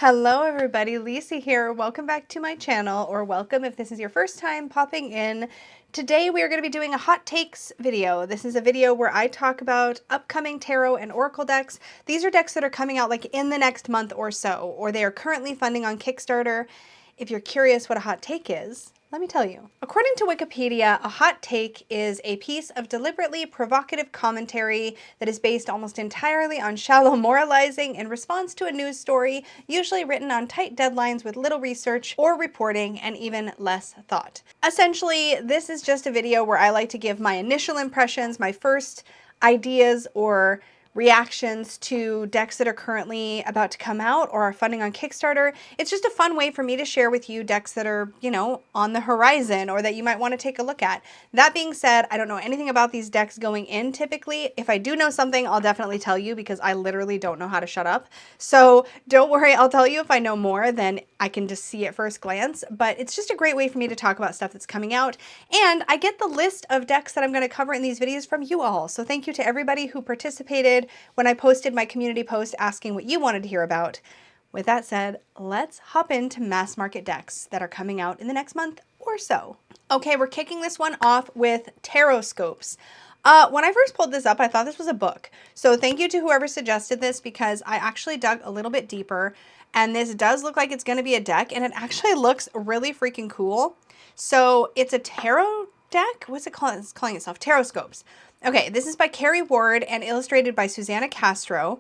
Hello everybody, Lisa here. Welcome back to my channel, or welcome if this is your first time popping in. Today we are going to be doing a hot takes video. This is a video where I talk about upcoming tarot and oracle decks. These are decks that are coming out like in the next month or so, or they are currently funding on Kickstarter. If you're curious what a hot take is, let me tell you. According to Wikipedia, a hot take is a piece of deliberately provocative commentary that is based almost entirely on shallow moralizing in response to a news story, usually written on tight deadlines with little research or reporting and even less thought. Essentially, this is just a video where I like to give my initial impressions, my first ideas or reactions to decks that are currently about to come out or are funding on Kickstarter. It's just a fun way for me to share with you decks that are, on the horizon or that you might want to take a look at. That being said, I don't know anything about these decks going in typically. If I do know something, I'll definitely tell you because I literally don't know how to shut up. So don't worry, I'll tell you if I know more than I can just see at first glance. But it's just a great way for me to talk about stuff that's coming out. And I get the list of decks that I'm going to cover in these videos from you all. So thank you to everybody who participated when I posted my community post asking what you wanted to hear about. With that said, let's hop into mass market decks that are coming out in the next month or so. Okay, we're kicking this one off with tarot scopes. When I first pulled this up, I thought this was a book. So thank you to whoever suggested this because I actually dug a little bit deeper and this does look like it's going to be a deck and it actually looks really freaking cool. So it's a tarot deck. What's it called? It's calling itself Tarot Scopes. Okay, this is by Carrie Ward and illustrated by Susanna Castro.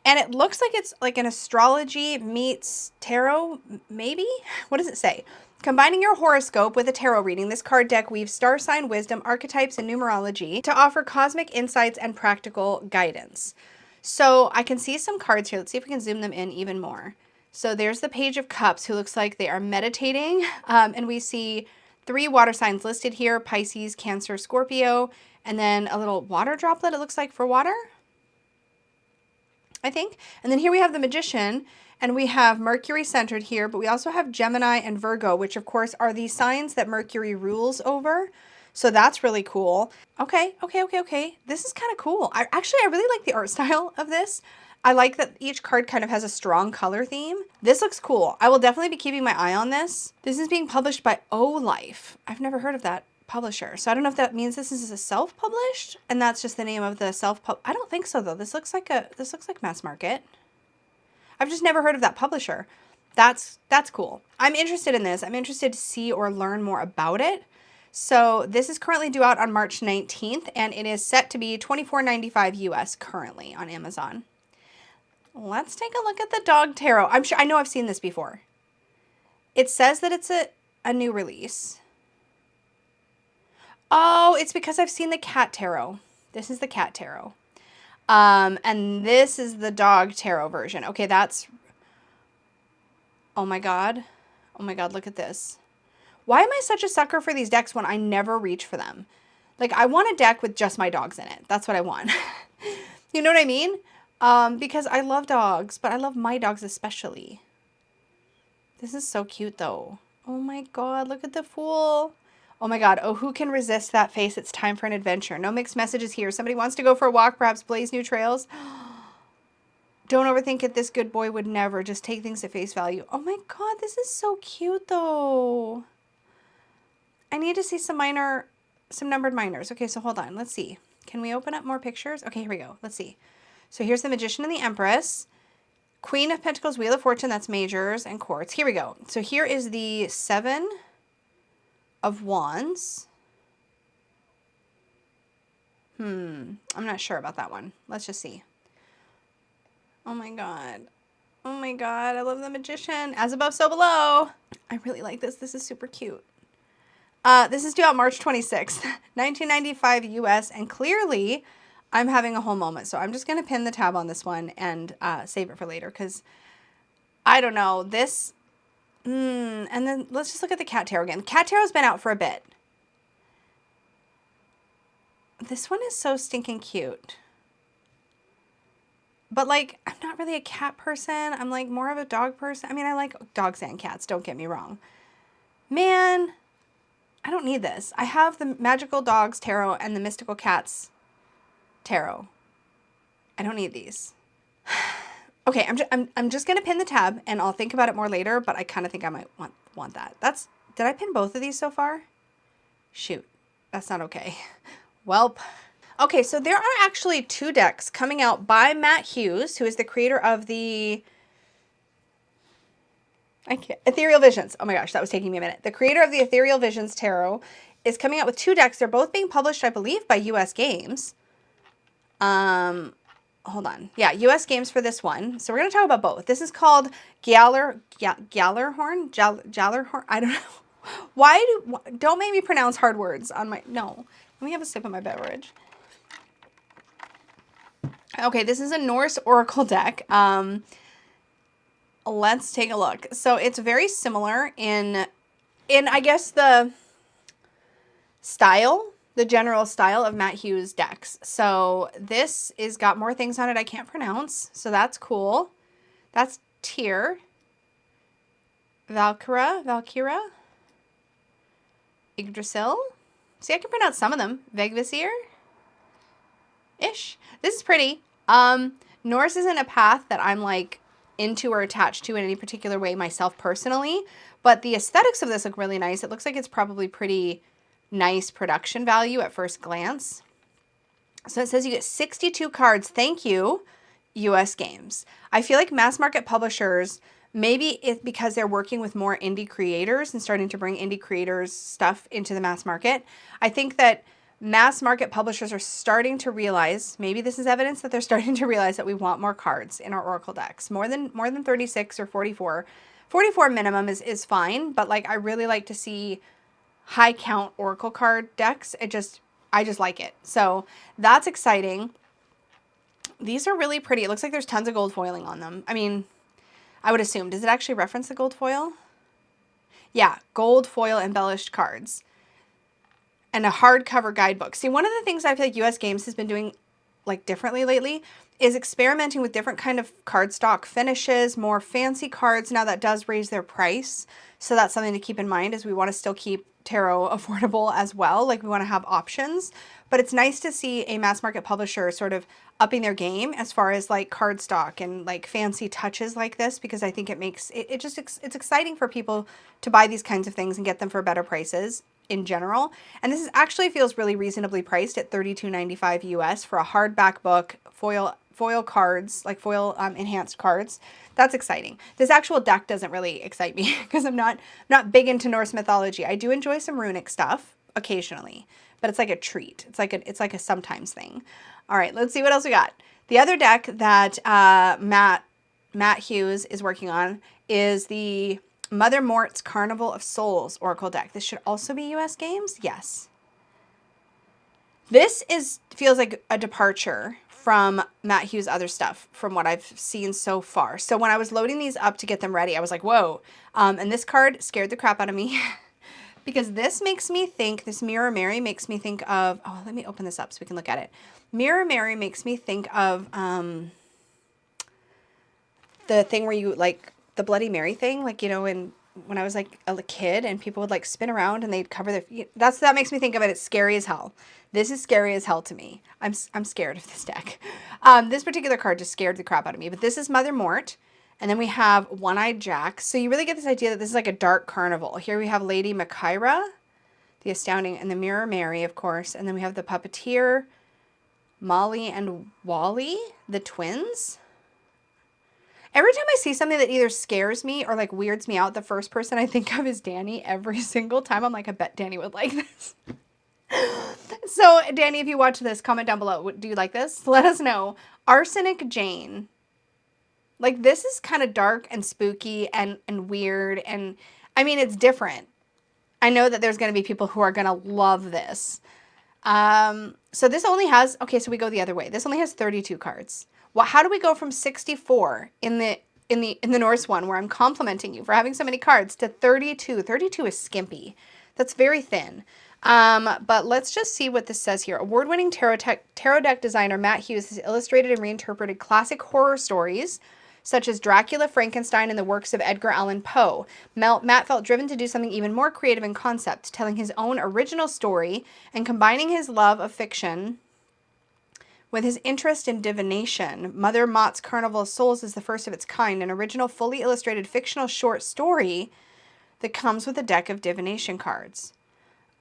And it looks like it's like an astrology meets tarot, maybe? What does it say? Combining your horoscope with a tarot reading, this card deck weaves star sign wisdom, archetypes, and numerology to offer cosmic insights and practical guidance. So I can see some cards here. Let's see if we can zoom them in even more. So there's the Page of Cups, who looks like they are meditating. And we see 3 water signs listed here: Pisces, Cancer, Scorpio, and then a little water droplet, it looks like, for water, I think. And then here we have the Magician, and we have Mercury centered here, but we also have Gemini and Virgo, which of course are the signs that Mercury rules over. So that's really cool. Okay. This is kind of cool. I really like the art style of this. I like that each card kind of has a strong color theme. This looks cool. I will definitely be keeping my eye on this. This is being published by O-Life. I've never heard of that publisher. So I don't know if that means this is a self-published and that's just the name of the I don't think so though. This looks like mass market. I've just never heard of that publisher. That's cool. I'm interested in this. I'm interested to see or learn more about it. So this is currently due out on March 19th and it is set to be $24.95 US currently on Amazon. Let's take a look at the Dog Tarot. I know I've seen this before. It says that it's a new release. Oh, it's because I've seen the Cat Tarot. This is the Cat Tarot. And this is the Dog Tarot version. Okay, that's... Oh my God. Oh my God, look at this. Why am I such a sucker for these decks when I never reach for them? Like, I want a deck with just my dogs in it. That's what I want. You know what I mean? Because I love dogs, but I love my dogs especially. This is so cute though. Oh my God, look at the Fool. Oh my God. Oh, who can resist that face? It's time for an adventure. No mixed messages here. Somebody wants to go for a walk, perhaps blaze new trails. Don't overthink it. This good boy would never. Just take things at face value. Oh my God, this is so cute though. I need to see some numbered minors. Okay, so hold on. Let's see. Can we open up more pictures? Okay, here we go. Let's see. So here's the Magician and the Empress. Queen of Pentacles, Wheel of Fortune, that's majors, and quartz. Here we go. So here is the 7 of Wands. I'm not sure about that one. Let's just see. Oh my God. Oh my God, I love the Magician. As above, so below. I really like this. This is super cute. This is due out March 26th, 1995 US, and clearly I'm having a whole moment. So I'm just going to pin the tab on this one and save it for later because I don't know. This, and then let's just look at the Cat Tarot again. Cat Tarot's been out for a bit. This one is so stinking cute. But like, I'm not really a cat person. I'm like more of a dog person. I mean, I like dogs and cats, don't get me wrong. Man, I don't need this. I have the Magical Dogs Tarot and the Mystical Cats Tarot. I don't need these. Okay, I'm just gonna pin the tab, and I'll think about it more later, but I kind of think I might want that. Did I pin both of these so far? Shoot, that's not okay. Welp. Okay, so there are actually 2 decks coming out by Matt Hughes, who is the creator of the Ethereal Visions. Oh my gosh, that was taking me a minute. The creator of the Ethereal Visions Tarot is coming out with 2 decks. They're both being published, I believe, by US Games. Hold on. Yeah, US Games for this one. So we're going to talk about both. This is called Gjallarhorn? Gjallarhorn? I don't know. Don't make me pronounce hard words on my, no. Let me have a sip of my beverage. Okay, this is a Norse Oracle deck. Let's take a look. So it's very similar in I guess the style, the general style of Matt Hughes decks. So this is got more things on it I can't pronounce. So that's cool. That's Tyr, Valkyra, Yggdrasil. See, I can pronounce some of them. Vegvisir-ish. This is pretty. Norse isn't a path that I'm like into or attached to in any particular way myself personally, but the aesthetics of this look really nice. It looks like it's probably pretty nice production value at first glance. So it says you get 62 cards. Thank you, US Games. I feel like mass market publishers, maybe it's because they're working with more indie creators and starting to bring indie creators stuff into the mass market. I think that mass market publishers are starting to realize, maybe this is evidence that they're starting to realize that we want more cards in our Oracle decks. More than 36 or 44. 44 minimum is fine, but like I really like to see high count Oracle card decks. I just like it. So that's exciting. These are really pretty. It looks like there's tons of gold foiling on them. I mean, I would assume. Does it actually reference the gold foil? Yeah, gold foil embellished cards. And a hardcover guidebook. See, one of the things I feel like US Games has been doing like differently lately is experimenting with different kind of cardstock finishes, more fancy cards. Now that does raise their price. So that's something to keep in mind, is we want to still keep tarot affordable as well. Like we want to have options, but it's nice to see a mass market publisher sort of upping their game as far as like cardstock and like fancy touches like this, because I think it makes it's exciting for people to buy these kinds of things and get them for better prices in general. And this is actually feels really reasonably priced at $32.95 US for a hardback book, foil cards, like foil enhanced cards. That's exciting. This actual deck doesn't really excite me because I'm not big into Norse mythology. I do enjoy some runic stuff occasionally, but it's like a treat. It's like a sometimes thing. All right, let's see what else we got. The other deck that Matt Hughes is working on is the Mother Mort's Carnival of Souls Oracle deck. This should also be US Games. Yes. This feels like a departure from Matt Hughes' other stuff from what I've seen so far. So when I was loading these up to get them ready, I was like, whoa. And this card scared the crap out of me because this makes me think, this Mirror Mary makes me think of, oh, let me open this up so we can look at it. Mirror Mary makes me think of the thing where you like the Bloody Mary thing, like, you know, when I was like a kid and people would like spin around and they'd cover their, that makes me think of it. It's scary as hell. This is scary as hell to me. I'm scared of this deck. This particular card just scared the crap out of me, but this is Mother Mort. And then we have One-Eyed Jack. So you really get this idea that this is like a dark carnival. Here we have Lady Makyra, the Astounding, and the Mirror Mary, of course. And then we have the Puppeteer, Molly and Wally, the twins. Every time I see something that either scares me or like weirds me out, the first person I think of is Danny every single time. I'm like, I bet Danny would like this. So Danny, if you watch this, comment down below. Do you like this? Let us know. Arsenic Jane. Like this is kind of dark and spooky and weird. And I mean, it's different. I know that there's going to be people who are going to love this. So this only has, okay, so we go the other way. This only has 32 cards. Well, how do we go from 64 in the Norse one, where I'm complimenting you for having so many cards, to 32? 32 is skimpy. That's very thin. But let's just see what this says here. Award-winning tarot deck designer Matt Hughes has illustrated and reinterpreted classic horror stories such as Dracula, Frankenstein, and the works of Edgar Allan Poe. Matt felt driven to do something even more creative in concept, telling his own original story and combining his love of fiction With his interest in divination, Mother Mott's Carnival of Souls is the first of its kind, an original, fully illustrated fictional short story that comes with a deck of divination cards.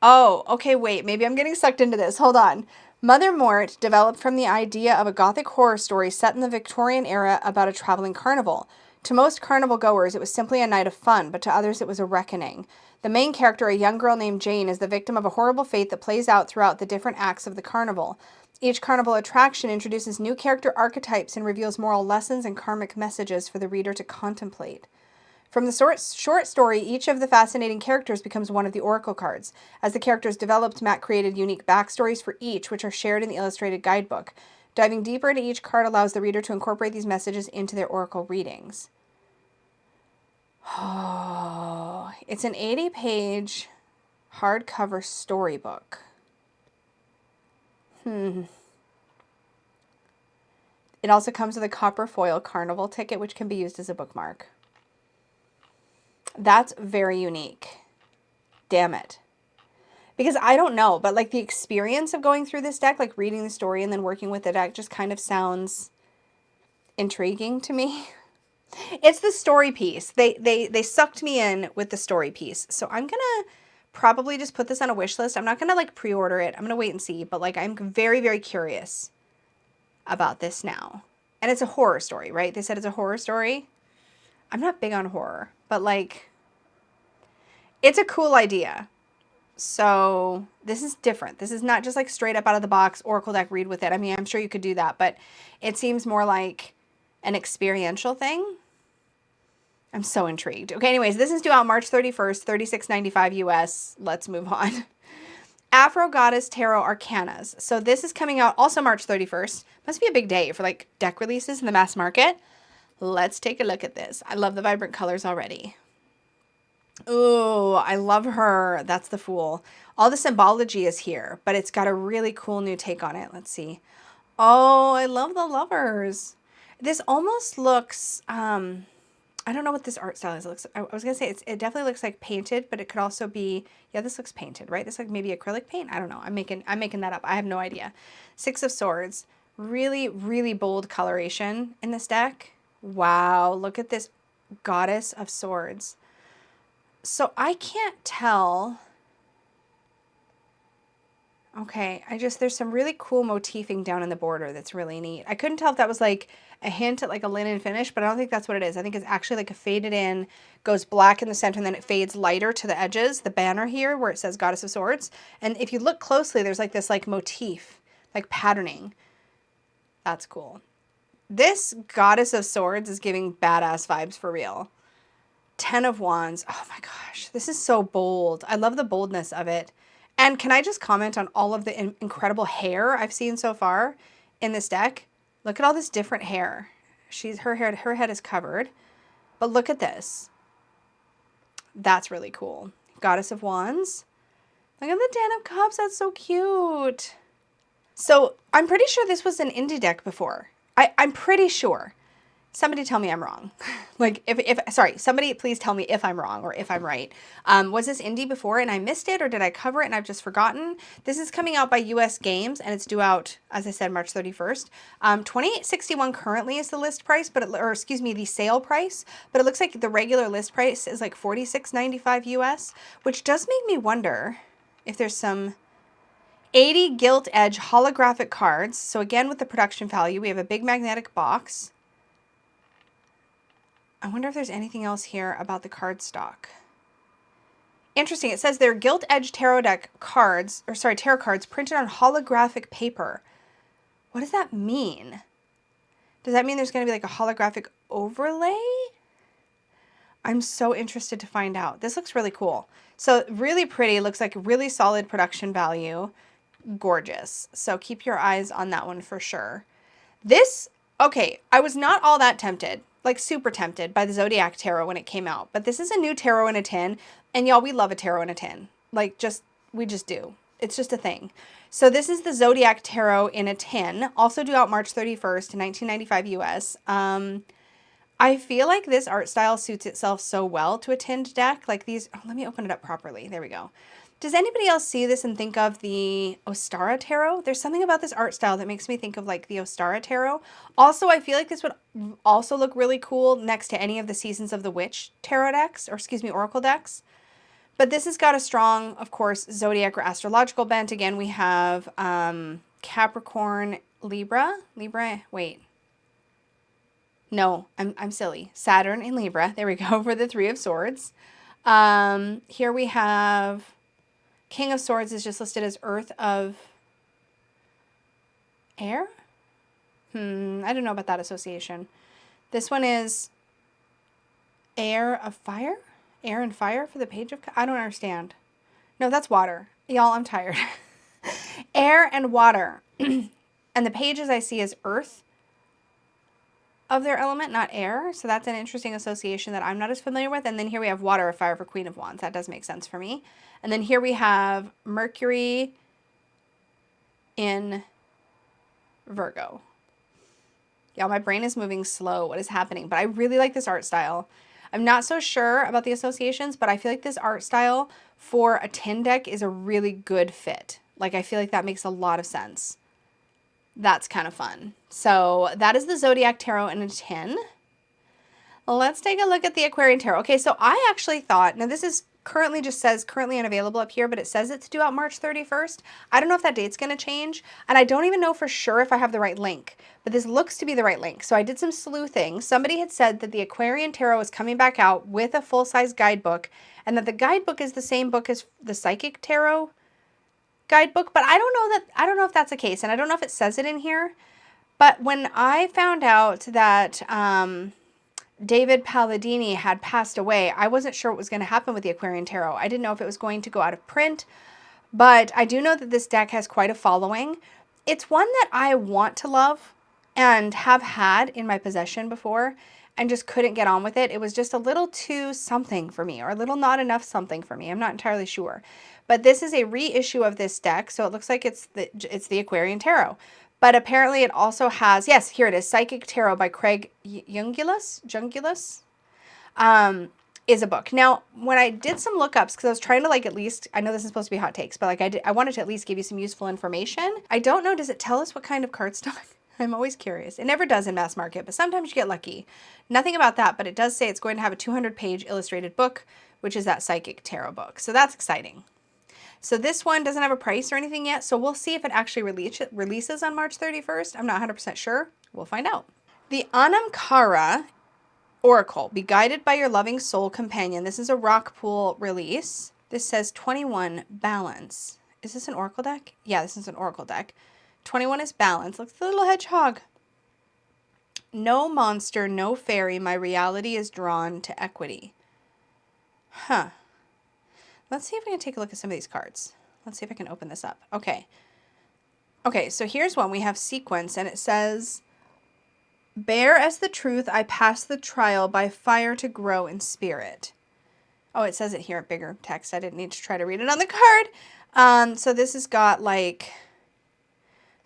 Oh, okay, wait, maybe I'm getting sucked into this. Hold on. Mother Mort developed from the idea of a gothic horror story set in the Victorian era about a traveling carnival. To most carnival goers, it was simply a night of fun, but to others it was a reckoning. The main character, a young girl named Jane, is the victim of a horrible fate that plays out throughout the different acts of the carnival. Each carnival attraction introduces new character archetypes and reveals moral lessons and karmic messages for the reader to contemplate. From the short story, each of the fascinating characters becomes one of the oracle cards. As the characters developed, Matt created unique backstories for each, which are shared in the illustrated guidebook. Diving deeper into each card allows the reader to incorporate these messages into their oracle readings. Oh, it's an 80-page hardcover storybook. It also comes with a copper foil carnival ticket, which can be used as a bookmark. That's very unique. Damn it. Because I don't know, but like the experience of going through this deck, like reading the story and then working with the deck just kind of sounds intriguing to me. It's the story piece. They sucked me in with the story piece. So I'm going to probably just put this on a wish list. I'm not going to like pre-order it. I'm going to wait and see, but like I'm very, very curious about this now. And it's a horror story, right? They said it's a horror story. I'm not big on horror, but like it's a cool idea. So this is different. This is not just like straight up out of the box Oracle deck read with it. I mean, I'm sure you could do that, but it seems more like an experiential thing. I'm so intrigued. Okay, anyways, this is due out March 31st, $36.95 US. Let's move on. Afro Goddess Tarot Arcanas. So this is coming out also March 31st. Must be a big day for like deck releases in the mass market. Let's take a look at this. I love the vibrant colors already. Ooh, I love her. That's the Fool. All the symbology is here, but it's got a really cool new take on it. Let's see. Oh, I love the Lovers. This almost looks, I don't know what this art style is. It looks, I was going to say it definitely looks like painted, but it could also be, yeah, this looks painted, right? This like maybe acrylic paint. I don't know. I'm making that up. I have no idea. Six of Swords. Really, really bold coloration in this deck. Wow. Look at this Goddess of Swords. So I can't tell. Okay, there's some really cool motifing down in the border that's really neat. I couldn't tell if that was like a hint at like a linen finish, but I don't think that's what it is. I think it's actually like a faded in, goes black in the center, and then it fades lighter to the edges, the banner here where it says Goddess of Swords. And if you look closely, there's like this like motif, like patterning. That's cool. This Goddess of Swords is giving badass vibes for real. 10 of Wands. Oh my gosh, this is so bold. I love the boldness of it. And can I just comment on all of the incredible hair I've seen so far in this deck? Look at all this different hair. Her head is covered. But look at this. That's really cool. Goddess of Wands. Look at the 10 of Cups. That's so cute. So I'm pretty sure this was an indie deck before. I'm pretty sure. Somebody tell me I'm wrong. Like, sorry, somebody please tell me if I'm wrong or if I'm right. Was this indie before and I missed it, or did I cover it and I've just forgotten? This is coming out by US Games and it's due out, as I said, March 31st. $28.61 currently is the list price, the sale price, but it looks like the regular list price is like $46.95 US, which does make me wonder if there's some 80 gilt edge holographic cards. So again, with the production value, we have a big magnetic box. I wonder if there's anything else here about the card stock. Interesting. It says they're gilt edge tarot cards printed on holographic paper. What does that mean? Does that mean there's going to be like a holographic overlay? I'm so interested to find out. This looks really cool. So really pretty. Looks like really solid production value. Gorgeous. So keep your eyes on that one for sure. Okay, I was not all that tempted. Like super tempted by the Zodiac Tarot when it came out. But this is a new tarot in a tin. And y'all, we love a tarot in a tin. Like we just do. It's just a thing. So this is the Zodiac Tarot in a tin. Also due out March 31st, 1995 US. I feel like this art style suits itself so well to a tinned deck. Like these, let me open it up properly. There we go. Does anybody else see this and think of the Ostara Tarot? There's something about this art style that makes me think of like the Ostara Tarot. Also, I feel like this would also look really cool next to any of the Seasons of the Witch tarot decks, or excuse me, oracle decks. But this has got a strong, of course, zodiac or astrological bent. Again, we have Capricorn, Libra. Wait. No, I'm silly. Saturn and Libra. There we go for the Three of Swords. Here we have King of Swords is just listed as Earth of Air? I don't know about that association. This one is Air of Fire? Air and Fire for the Page of... I don't understand. No, that's water. Y'all, I'm tired. Air and water. And the pages I see is Earth of their element, not air. So that's an interesting association that I'm not as familiar with. And then here we have water or fire for Queen of Wands. That does make sense for me. And then here we have Mercury in Virgo. Y'all, my brain is moving slow. What is happening? But I really like this art style. I'm not so sure about the associations, but I feel like this art style for a tin deck is a really good fit. Like, I feel like that makes a lot of sense. That's kind of fun. So that is the Zodiac Tarot in a tin. Let's take a look at the Aquarian Tarot. Okay, so I actually thought, now this is currently just says currently unavailable up here, but it says it's due out March 31st. I don't know if that date's going to change, and I don't even know for sure if I have the right link, but this looks to be the right link. So I did some sleuthing. Somebody had said that the Aquarian Tarot is coming back out with a full-size guidebook, and that the guidebook is the same book as the Psychic Tarot guidebook, but I don't know if that's the case, and I don't know if it says it in here. But when I found out that David Palladini had passed away, I wasn't sure what was going to happen with the Aquarian Tarot. I didn't know if it was going to go out of print, but I do know that this deck has quite a following. It's one that I want to love and have had in my possession before and just couldn't get on with it. It was just a little too something for me, or a little not enough something for me. I'm not entirely sure. But this is a reissue of this deck, so it looks like it's the Aquarian Tarot. But apparently it also has, yes, here it is, Psychic Tarot by Craig Jungulus, is a book. Now, when I did some lookups, because I was trying to like at least, I know this is supposed to be hot takes, but like I wanted to at least give you some useful information. I don't know, does it tell us what kind of cardstock? I'm always curious. It never does in mass market, but sometimes you get lucky. Nothing about that, but it does say it's going to have a 200-page illustrated book, which is that Psychic Tarot book. So that's exciting. So this one doesn't have a price or anything yet, so we'll see if it actually releases on March 31st. I'm not 100% sure. We'll find out. The Anamkara Oracle, be guided by your loving soul companion. This is a Rockpool release. This says 21 balance. Is this an oracle deck? Yeah, this is an oracle deck. 21 is balance. Look at the little hedgehog. No monster, no fairy, my reality is drawn to equity. Huh. Let's see if we can take a look at some of these cards. Let's see if I can open this up. Okay. Okay, so here's one. We have sequence, and it says, bare as the truth, I pass the trial by fire to grow in spirit. Oh, it says it here in bigger text. I didn't need to try to read it on the card. So this has got like,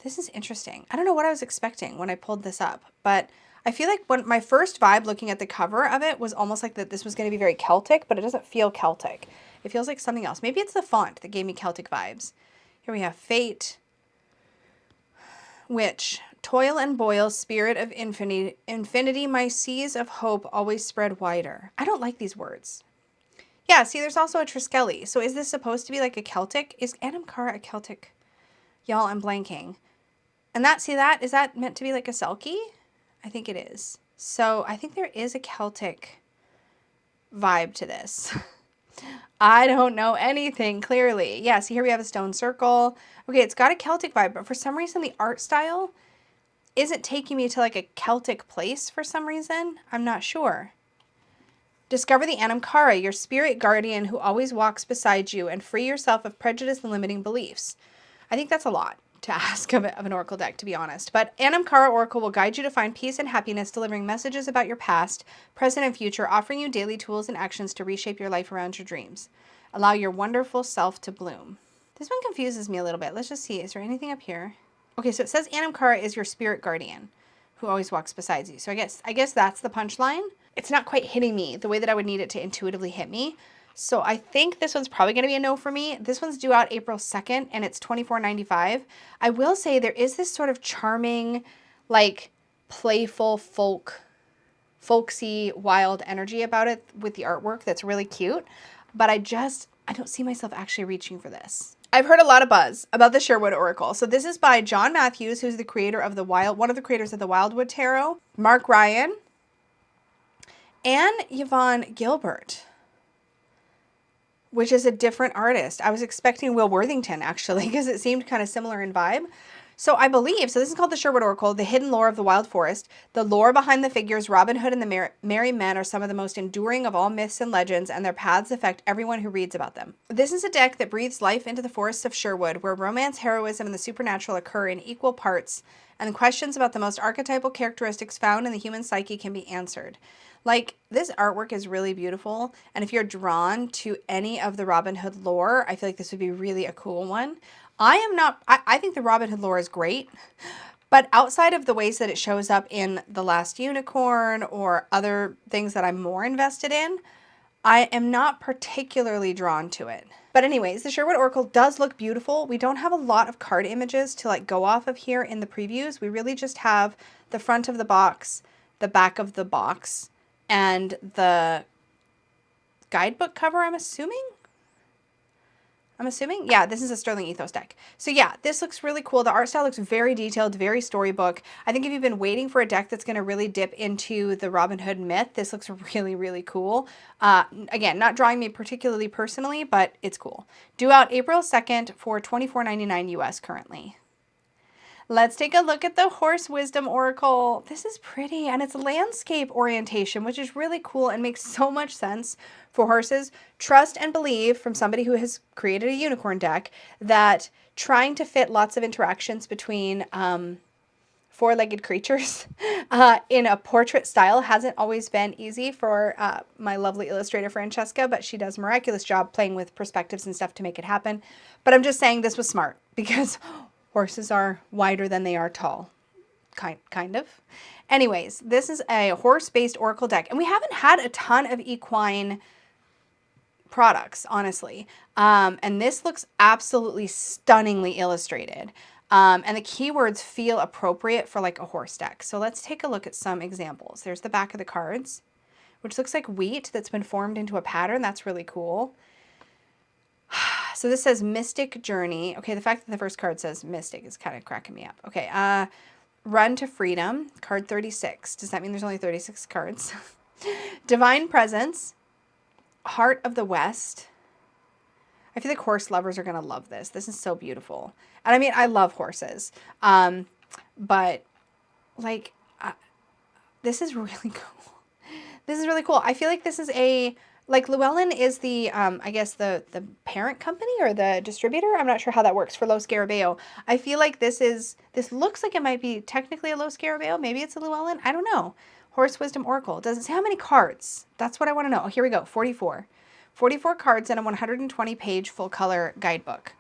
this is interesting. I don't know what I was expecting when I pulled this up, but I feel like when my first vibe looking at the cover of it was almost like that this was going to be very Celtic, but it doesn't feel Celtic. It feels like something else. Maybe it's the font that gave me Celtic vibes. Here we have Fate, Witch, toil and boil, spirit of infinity, my seas of hope always spread wider. I don't like these words. Yeah, see, there's also a Triskeli. So is this supposed to be like a Celtic? Is Anamkara a Celtic? Y'all, I'm blanking. And that, see that? Is that meant to be like a Selkie? I think it is. So I think there is a Celtic vibe to this. I don't know anything, clearly. Yeah, see here we have a stone circle. Okay, it's got a Celtic vibe, but for some reason the art style isn't taking me to like a Celtic place for some reason. I'm not sure. Discover the Anamkara, your spirit guardian who always walks beside you, and free yourself of prejudice and limiting beliefs. I think that's a lot to ask of an oracle deck, to be honest. But Anamkara Oracle will guide you to find peace and happiness, delivering messages about your past, present, and future, offering you daily tools and actions to reshape your life around your dreams. Allow your wonderful self to bloom. This one confuses me a little bit. Let's just see. Is there anything up here? Okay, so it says Anamkara is your spirit guardian who always walks beside you. So I guess that's the punchline. It's not quite hitting me the way that I would need it to intuitively hit me. So I think this one's probably going to be a no for me. This one's due out April 2nd and it's $24.95. I will say there is this sort of charming, like playful folksy, wild energy about it with the artwork that's really cute. But I don't see myself actually reaching for this. I've heard a lot of buzz about the Sherwood Oracle. So this is by John Matthews, who's the creator of one of the creators of the Wildwood Tarot, Mark Ryan, and Yvonne Gilbert, which is a different artist. I was expecting Will Worthington, actually, because it seemed kind of similar in vibe. So I believe, so this is called the Sherwood Oracle, the hidden lore of the wild forest. The lore behind the figures Robin Hood and the Merry Men are some of the most enduring of all myths and legends, and their paths affect everyone who reads about them. This is a deck that breathes life into the forests of Sherwood, where romance, heroism, and the supernatural occur in equal parts, and questions about the most archetypal characteristics found in the human psyche can be answered. Like, this artwork is really beautiful, and if you're drawn to any of the Robin Hood lore, I feel like this would be really a cool one. I think the Robin Hood lore is great, but outside of the ways that it shows up in The Last Unicorn or other things that I'm more invested in, I am not particularly drawn to it. But anyways, the Sherwood Oracle does look beautiful. We don't have a lot of card images to like go off of here in the previews. We really just have the front of the box, the back of the box, and the guidebook cover, I'm assuming. Yeah, this is a Sterling Ethos deck. So yeah, this looks really cool. The art style looks very detailed, very storybook. I think if you've been waiting for a deck that's going to really dip into the Robin Hood myth, this looks really, really cool. Again, not drawing me particularly personally, but it's cool. Due out April 2nd for $24.99 US currently. Let's take a look at the Horse Wisdom Oracle. This is pretty, and it's landscape orientation, which is really cool and makes so much sense for horses. Trust and believe, from somebody who has created a unicorn deck, that trying to fit lots of interactions between four-legged creatures in a portrait style hasn't always been easy for my lovely illustrator Francesca, but she does a miraculous job playing with perspectives and stuff to make it happen. But I'm just saying this was smart because horses are wider than they are tall. Kind of. Anyways, this is a horse-based oracle deck, and we haven't had a ton of equine products, honestly. And this looks absolutely stunningly illustrated. And the keywords feel appropriate for like a horse deck. So let's take a look at some examples. There's the back of the cards, which looks like wheat that's been formed into a pattern. That's really cool. So this says Mystic Journey. Okay, the fact that the first card says Mystic is kind of cracking me up. Okay, Run to Freedom, card 36. Does that mean there's only 36 cards? Divine Presence, Heart of the West. I feel like horse lovers are going to love this. This is so beautiful. And I mean, I love horses. But like, this is really cool. This is really cool. I feel like this is like Llewellyn is the, I guess the parent company or the distributor. I'm not sure how that works for Los Scarabeo. I feel like this looks like it might be technically a Los Scarabeo. Maybe it's a Llewellyn. I don't know. Horse Wisdom Oracle. Doesn't say how many cards. That's what I want to know. Oh, here we go. 44. 44 cards in a 120-page full-color guidebook.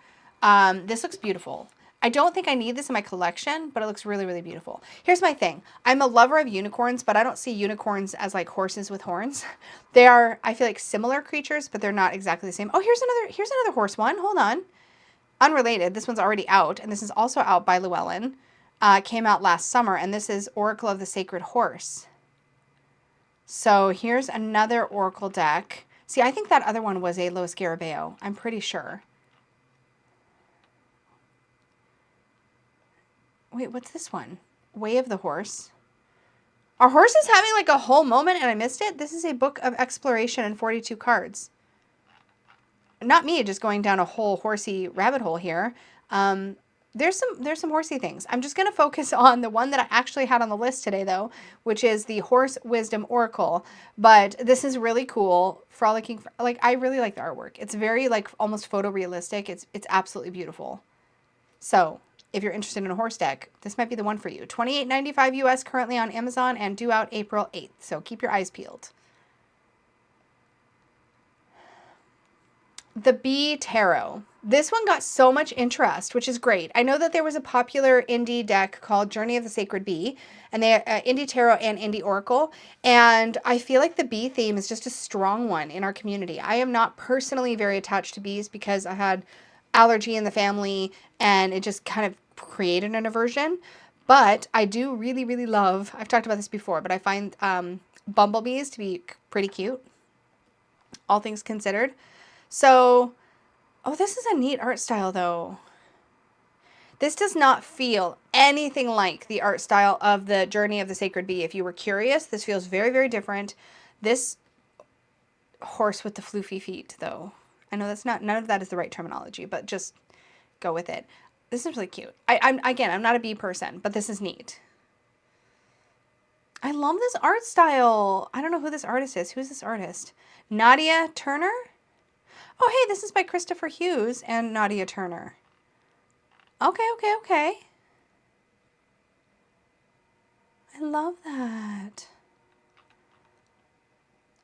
This looks beautiful. I don't think I need this in my collection, but it looks really, really beautiful. Here's my thing. I'm a lover of unicorns, but I don't see unicorns as like horses with horns. They are, I feel like, similar creatures, but they're not exactly the same. Oh, here's another horse one. Hold on. Unrelated. This one's already out, and this is also out by Llewellyn. Came out last summer, and this is Oracle of the Sacred Horse. So here's another Oracle deck. See, I think that other one was a Los Scarabeo. I'm pretty sure. Wait, what's this one? Way of the Horse. Are horses having like a whole moment and I missed it? This is a book of exploration and 42 cards. Not me just going down a whole horsey rabbit hole here. There's some horsey things. I'm just going to focus on the one that I actually had on the list today, though, which is the Horse Wisdom Oracle. But this is really cool. Frolicking, like, I really like the artwork. It's very, like, almost photorealistic. It's absolutely beautiful. So, if you're interested in a horse deck, this might be the one for you. $28.95 US currently on Amazon and due out April 8th. So, keep your eyes peeled. The Bee Tarot. This one got so much interest, which is great. I know that there was a popular indie deck called Journey of the Sacred Bee, and they indie tarot and indie oracle, and I feel like the bee theme is just a strong one in our community. I am not personally very attached to bees because I had allergy in the family, and it just kind of created an aversion. But I do really, really love, I've talked about this before, but I find bumblebees to be pretty cute, all things considered. So, oh, this is a neat art style, though. This does not feel anything like the art style of the Journey of the Sacred Bee. If you were curious, this feels very, very different. This horse with the floofy feet, though. I know that's not, none of that is the right terminology, but just go with it. This is really cute. I'm not a bee person, but this is neat. I love this art style. I don't know who this artist is. Who's this artist? Nadia Turner? Oh, hey, this is by Christopher Hughes and Nadia Turner. Okay, okay, okay. I love that.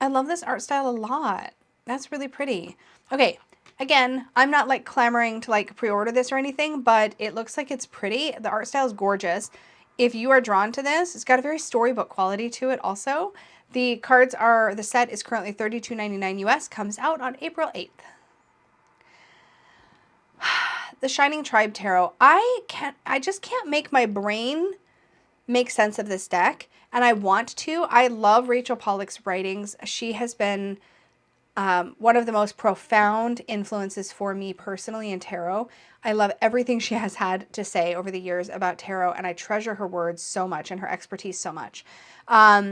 I love this art style a lot. That's really pretty. Okay, again, I'm not like clamoring to like pre-order this or anything, but it looks like it's pretty. The art style is gorgeous. If you are drawn to this, it's got a very storybook quality to it also. The cards are, the set is currently $32.99 US, comes out on April 8th. The Shining Tribe Tarot. I just can't make my brain make sense of this deck, and I want to. I love Rachel Pollack's writings. She has been one of the most profound influences for me personally in tarot. I love everything she has had to say over the years about tarot, and I treasure her words so much and her expertise so much.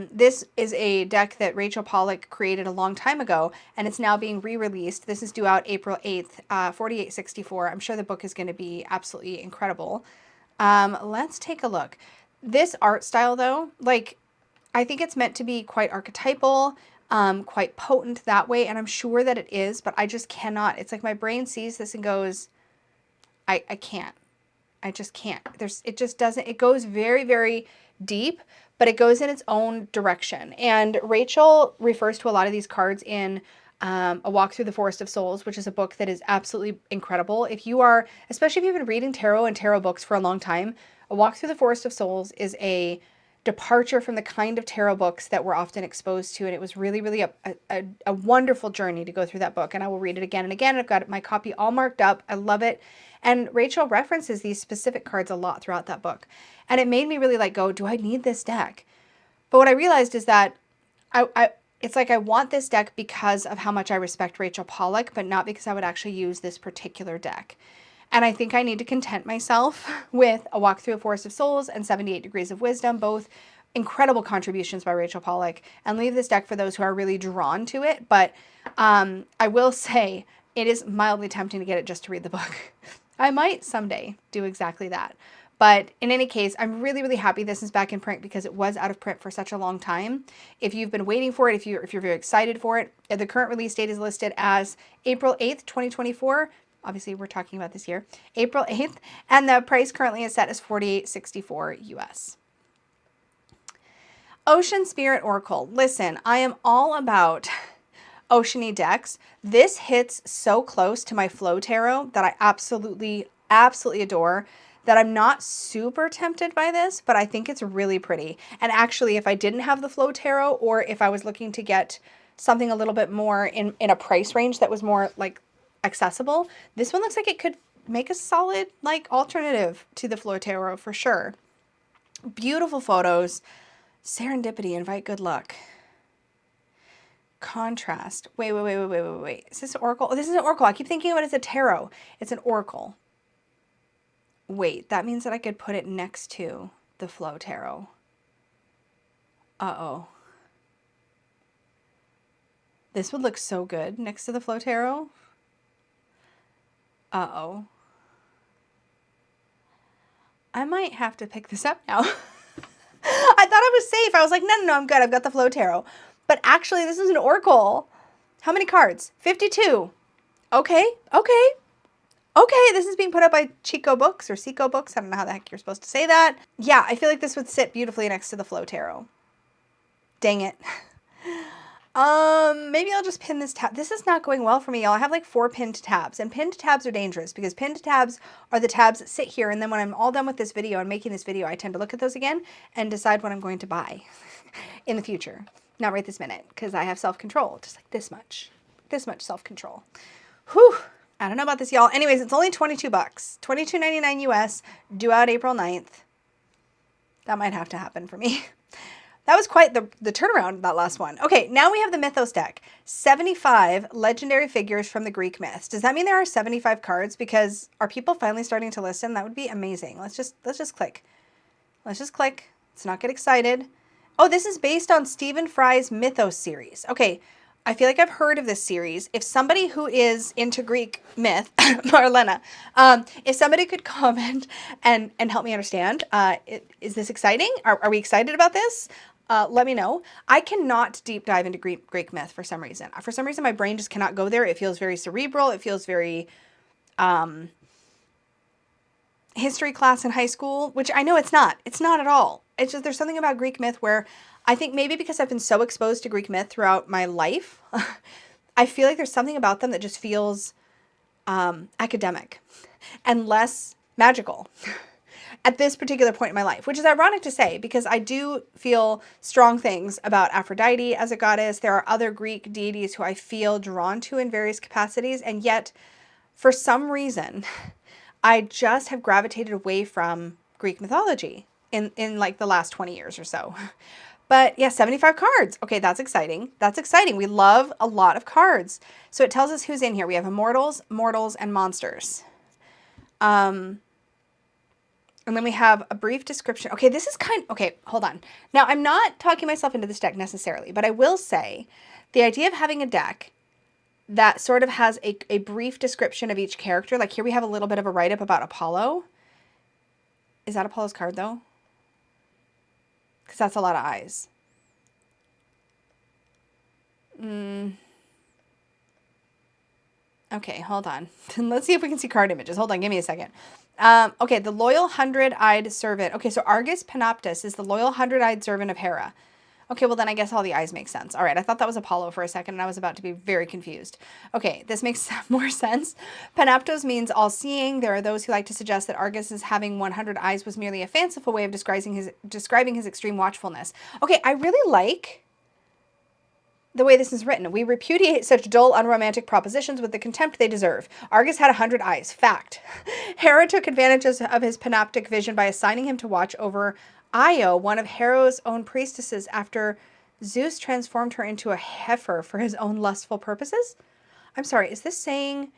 This is a deck that Rachel Pollack created a long time ago, and it's now being re-released. This is due out April 8th, 4864. I'm sure the book is going to be absolutely incredible. Let's take a look. This art style, though, like, I think it's meant to be quite archetypal, quite potent that way, and I'm sure that it is, but I just cannot. It's like my brain sees this and goes, I can't. I just can't. It just doesn't, it goes very, very deep, but it goes in its own direction. And Rachel refers to a lot of these cards in A Walk Through the Forest of Souls, which is a book that is absolutely incredible. If you are, especially if you've been reading tarot and tarot books for a long time, A Walk Through the Forest of Souls is a departure from the kind of tarot books that we're often exposed to. And it was really, really a wonderful journey to go through that book. And I will read it again and again. I've got my copy all marked up. I love it. And Rachel references these specific cards a lot throughout that book. And it made me really like go, do I need this deck? But what I realized is that it's like I want this deck because of how much I respect Rachel Pollack, but not because I would actually use this particular deck. And I think I need to content myself with A Walk Through a Forest of Souls and 78 Degrees of Wisdom, both incredible contributions by Rachel Pollack, and leave this deck for those who are really drawn to it. But I will say it is mildly tempting to get it just to read the book. I might someday do exactly that. But in any case, I'm really, really happy this is back in print because it was out of print for such a long time. If you've been waiting for it, if you're very excited for it, the current release date is listed as April 8th, 2024. Obviously, we're talking about this year, April 8th, and the price currently is set as $48.64 US. Ocean Spirit Oracle. Listen, I am all about oceany decks. This hits so close to my Flow Tarot that I absolutely, absolutely adore, that I'm not super tempted by this, but I think it's really pretty. And actually, if I didn't have the Flow Tarot, or if I was looking to get something a little bit more in a price range that was more like accessible, this one looks like it could make a solid like alternative to the Flow Tarot for sure. Beautiful photos. Serendipity, invite good luck. Contrast. Wait. Is this an oracle? Oh, this is an oracle. I keep thinking of it as a tarot. It's an oracle. Wait, that means that I could put it next to the Flow Tarot. Uh-oh. This would look so good next to the Flow Tarot. Uh-oh. I might have to pick this up now. I thought I was safe. I was like, no, I'm good. I've got the Flow Tarot. But actually, this is an oracle. How many cards? 52. Okay. This is being put up by Chico Books or Seco Books. I don't know how the heck you're supposed to say that. Yeah, I feel like this would sit beautifully next to the Flow Tarot. Dang it. Maybe I'll just pin this tab. This is not going well for me, y'all. I have like 4 pinned tabs, and pinned tabs are dangerous because pinned tabs are the tabs that sit here, and then when I'm all done with this video and making this video, I tend to look at those again and decide what I'm going to buy in the future. Not right this minute, because I have self-control, just like this much self-control. Whew. I don't know about this, y'all. Anyways, it's only 22 bucks, $22.99 US, due out April 9th. That might have to happen for me. That was quite the turnaround, that last one. Okay, now we have the Mythos deck. 75 legendary figures from the Greek myths. Does that mean there are 75 cards? Because are people finally starting to listen? That would be amazing. Let's just click. Let's just click. Let's not get excited. Oh, this is based on Stephen Fry's Mythos series. Okay, I feel like I've heard of this series. If somebody who is into Greek myth, Marlena, if somebody could comment and help me understand, is this exciting? Are we excited about this? Let me know. I cannot deep dive into Greek myth for some reason. For some reason, my brain just cannot go there. It feels very cerebral. It feels very history class in high school, which I know it's not. It's not at all. It's just there's something about Greek myth where I think maybe because I've been so exposed to Greek myth throughout my life, I feel like there's something about them that just feels academic and less magical at this particular point in my life, which is ironic to say because I do feel strong things about Aphrodite as a goddess. There are other Greek deities who I feel drawn to in various capacities, and yet for some reason I just have gravitated away from Greek mythology in like the last 20 years or so. But yeah, 75 cards. Okay, that's exciting. That's exciting. We love a lot of cards. So it tells us who's in here. We have immortals, mortals, and monsters. And then we have a brief description. Okay, this is okay, hold on. Now, I'm not talking myself into this deck necessarily, but I will say the idea of having a deck that sort of has a brief description of each character. Like here we have a little bit of a write-up about Apollo. Is that Apollo's card, though? Because that's a lot of eyes. Okay, hold on. Let's see if we can see card images. Hold on, give me a second. Okay, the loyal 100-eyed servant. Okay, so Argus Panoptus is the loyal 100-eyed servant of Hera. Okay, well then I guess all the eyes make sense. All right, I thought that was Apollo for a second and I was about to be very confused. Okay, this makes more sense. Panoptos means all-seeing. There are those who like to suggest that Argus as having 100 eyes was merely a fanciful way of describing his extreme watchfulness. Okay, I really like the way this is written. We repudiate such dull, unromantic propositions with the contempt they deserve. Argus had 100 eyes. Fact. Hera took advantage of his panoptic vision by assigning him to watch over Io, one of Hera's own priestesses, after Zeus transformed her into a heifer for his own lustful purposes? I'm sorry, is this saying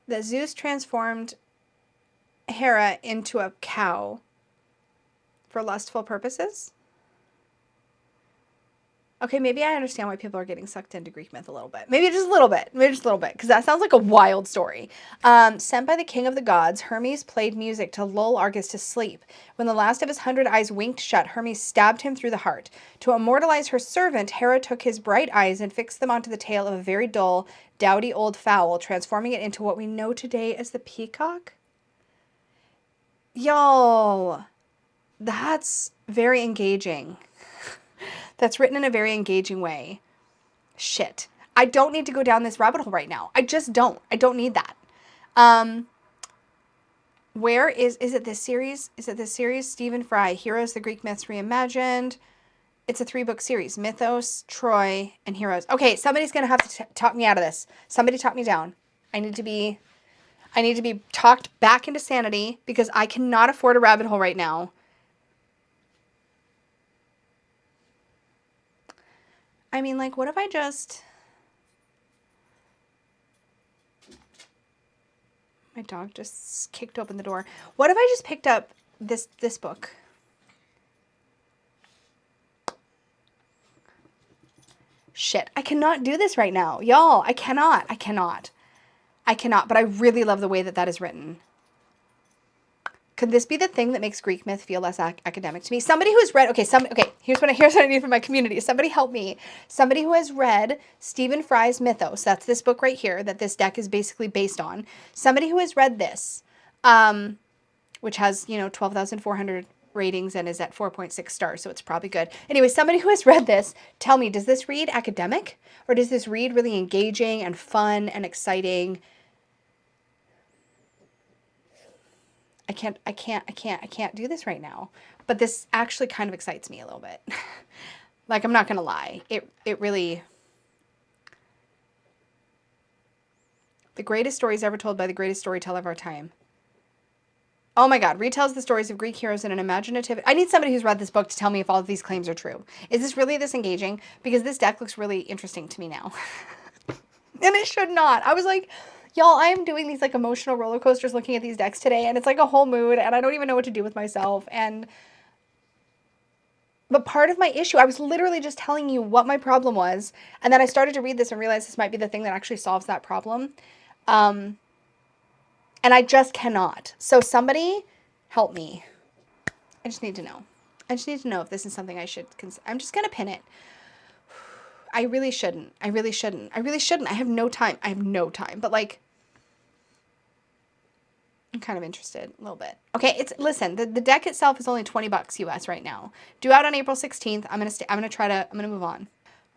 that Zeus transformed Hera into a cow for lustful purposes? Okay, maybe I understand why people are getting sucked into Greek myth a little bit. Maybe just a little bit. Maybe just a little bit, because that sounds like a wild story. Sent by the king of the gods, Hermes played music to lull Argus to sleep. When the last of his 100 eyes winked shut, Hermes stabbed him through the heart. To immortalize her servant, Hera took his bright eyes and fixed them onto the tail of a very dull, dowdy old fowl, transforming it into what we know today as the peacock. Y'all, that's very engaging. That's written in a very engaging way. Shit. I don't need to go down this rabbit hole right now. I just don't. I don't need that. Where is it this series? Is it this series? Stephen Fry, Heroes, the Greek Myths Reimagined. It's a 3-book series. Mythos, Troy, and Heroes. Okay, somebody's going to have to talk me out of this. Somebody talk me down. I need to be talked back into sanity because I cannot afford a rabbit hole right now. I mean, like, what if I just... My dog just kicked open the door. What if I just picked up this book? Shit, I cannot do this right now. Y'all, I cannot, but I really love the way that is written. Could this be the thing that makes Greek myth feel less academic to me? Somebody who has read, here's what I need from my community. Somebody help me. Somebody who has read Stephen Fry's Mythos, that's this book right here that this deck is basically based on. Somebody who has read this, which has, 12,400 ratings and is at 4.6 stars, so it's probably good. Anyway, somebody who has read this, tell me, does this read academic or does this read really engaging and fun and exciting? I can't do this right now, but this actually kind of excites me a little bit. Like, I'm not going to lie. It really, the greatest stories ever told by the greatest storyteller of our time. Oh my God, retells the stories of Greek heroes in an imaginative... I need somebody who's read this book to tell me if all of these claims are true. Is this really this engaging? Because this deck looks really interesting to me now. And it should not. I was like, y'all, I am doing these like emotional roller coasters looking at these decks today, and it's like a whole mood, and I don't even know what to do with myself. But part of my issue, I was literally just telling you what my problem was, and then I started to read this and realized this might be the thing that actually solves that problem. And I just cannot. So somebody help me. I just need to know. I just need to know if this is something I should consider. I'm just going to pin it. I really shouldn't. I really shouldn't. I really shouldn't. I have no time. I have no time. But like, I'm kind of interested a little bit. Okay, listen, the deck itself is only $20 US right now. Due out on April 16th. I'm going to move on.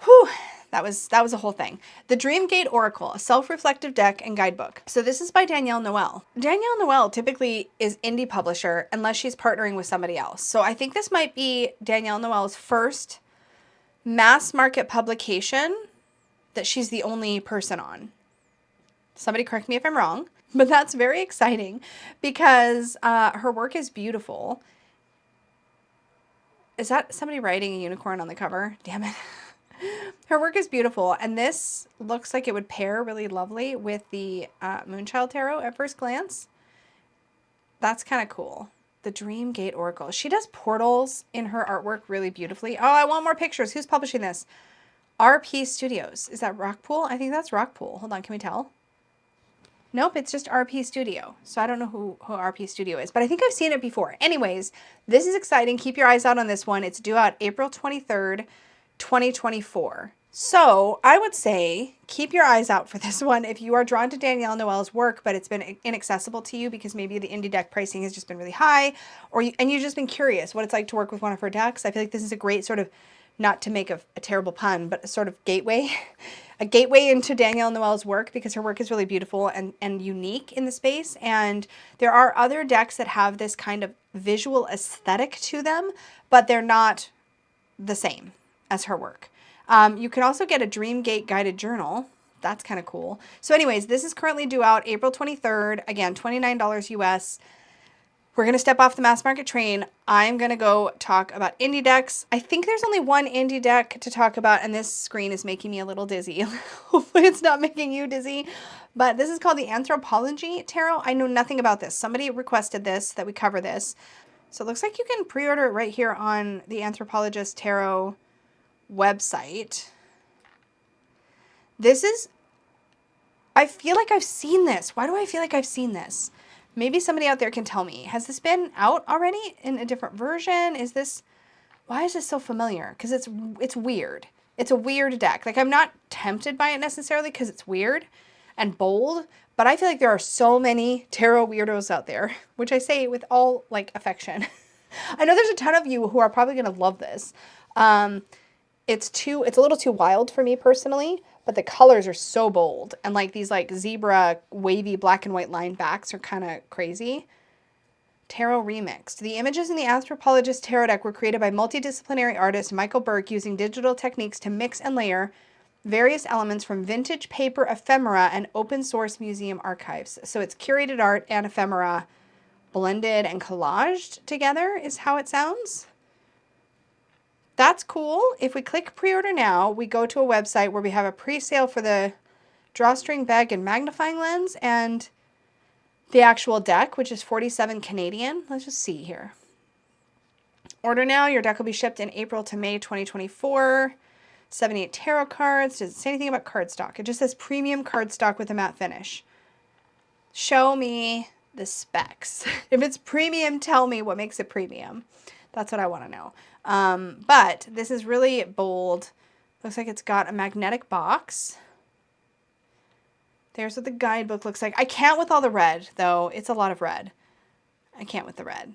Whew. That was a whole thing. The Dreamgate Oracle, a self-reflective deck and guidebook. So this is by Danielle Noel. Danielle Noel typically is indie publisher unless she's partnering with somebody else. So I think this might be Danielle Noel's first mass market publication that she's the only person on. Somebody correct me if I'm wrong, but that's very exciting because her work is beautiful. Is that somebody riding a unicorn on the cover? Damn it. Her work is beautiful, and this looks like it would pair really lovely with the Moonchild Tarot at first glance. That's kind of cool. The Dreamgate Oracle. She does portals in her artwork really beautifully. Oh, I want more pictures. Who's publishing this? RP Studios. Is that Rockpool? I think that's Rockpool. Hold on, can we tell? Nope, it's just RP Studio. So I don't know who RP Studio is, but I think I've seen it before. Anyways, this is exciting. Keep your eyes out on this one. It's due out April 23rd. 2024. So I would say keep your eyes out for this one if you are drawn to Danielle Noel's work, but it's been inaccessible to you because maybe the indie deck pricing has just been really high, and you've just been curious what it's like to work with one of her decks. I feel like this is a great sort of, not to make a terrible pun, but a sort of gateway, a gateway into Danielle Noel's work because her work is really beautiful and unique in the space. And there are other decks that have this kind of visual aesthetic to them, but they're not the same as her work. You can also get a Dreamgate guided journal. That's kind of cool. So anyways, this is currently due out April 23rd. Again, $29 US. We're going to step off the mass market train. I'm going to go talk about indie decks. I think there's only one indie deck to talk about, and this screen is making me a little dizzy. Hopefully it's not making you dizzy. But this is called the Anthropology Tarot. I know nothing about this. Somebody requested this, that we cover this. So it looks like you can pre-order it right here on the Anthropologist Tarot website. This is, I feel like I've seen this. Why do I feel like I've seen this? Maybe somebody out there can tell me. Has this been out already in a different version? Why is this so familiar? Because it's weird. It's a weird deck. Like, I'm not tempted by it necessarily because it's weird and bold, but I feel like there are so many tarot weirdos out there, which I say with all like affection. I know there's a ton of you who are probably going to love this. It's a little too wild for me personally, but the colors are so bold. And like these like zebra wavy black and white line backs are kind of crazy. Tarot Remixed. The images in the Anthropologist Tarot deck were created by multidisciplinary artist Michael Burke using digital techniques to mix and layer various elements from vintage paper ephemera and open source museum archives. So it's curated art and ephemera blended and collaged together is how it sounds. That's cool. If we click pre-order now, we go to a website where we have a pre-sale for the drawstring bag and magnifying lens and the actual deck, which is $47 Canadian. Let's just see here. Order now. Your deck will be shipped in April to May 2024. 78 tarot cards. Does it say anything about cardstock? It just says premium cardstock with a matte finish. Show me the specs. If it's premium, tell me what makes it premium. That's what I want to know. But this is really bold. Looks like it's got a magnetic box. There's what the guidebook looks like. I can't with all the red, though. It's a lot of red. I can't with the red.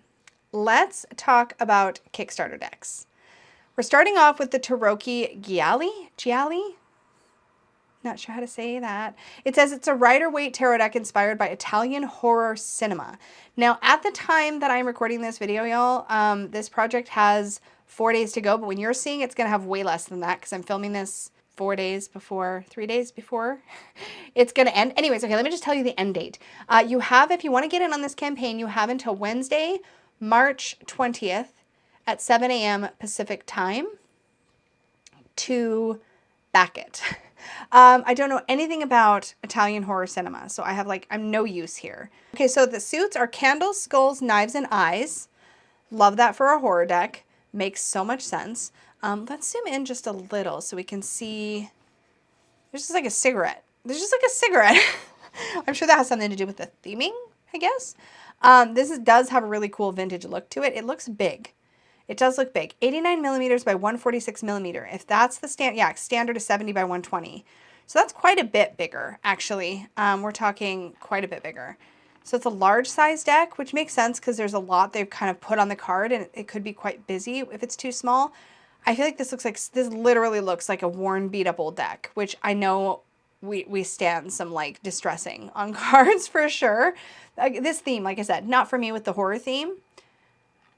let's talk about Kickstarter decks. We're starting off with the Taroki Gialli? Not sure how to say that. It says it's a Rider-Waite tarot deck inspired by Italian horror cinema. Now, at the time that I'm recording this video, y'all, this project has 4 days to go, but when you're seeing it's going to have way less than that because I'm filming this 3 days before it's going to end. Anyways, okay, let me just tell you the end date. You have, if you want to get in on this campaign, you have until Wednesday, March 20th at 7 a.m. Pacific time to back it. I don't know anything about Italian horror cinema, so I'm no use here. Okay, so the suits are candles, skulls, knives, and eyes. Love that for a horror deck. Makes so much sense. Let's zoom in just a little so we can see. There's just like a cigarette. I'm sure that has something to do with the theming, I guess. This does have a really cool vintage look to it. It looks big. It does look big. 89 millimeters by 146 millimeter. If that's the standard is 70 by 120. So that's quite a bit bigger, actually. We're talking quite a bit bigger. So it's a large size deck, which makes sense because there's a lot they've kind of put on the card and it could be quite busy if it's too small. I feel like this literally looks like a worn, beat up old deck, which I know we stand some like distressing on cards for sure. This theme, like I said, not for me with the horror theme.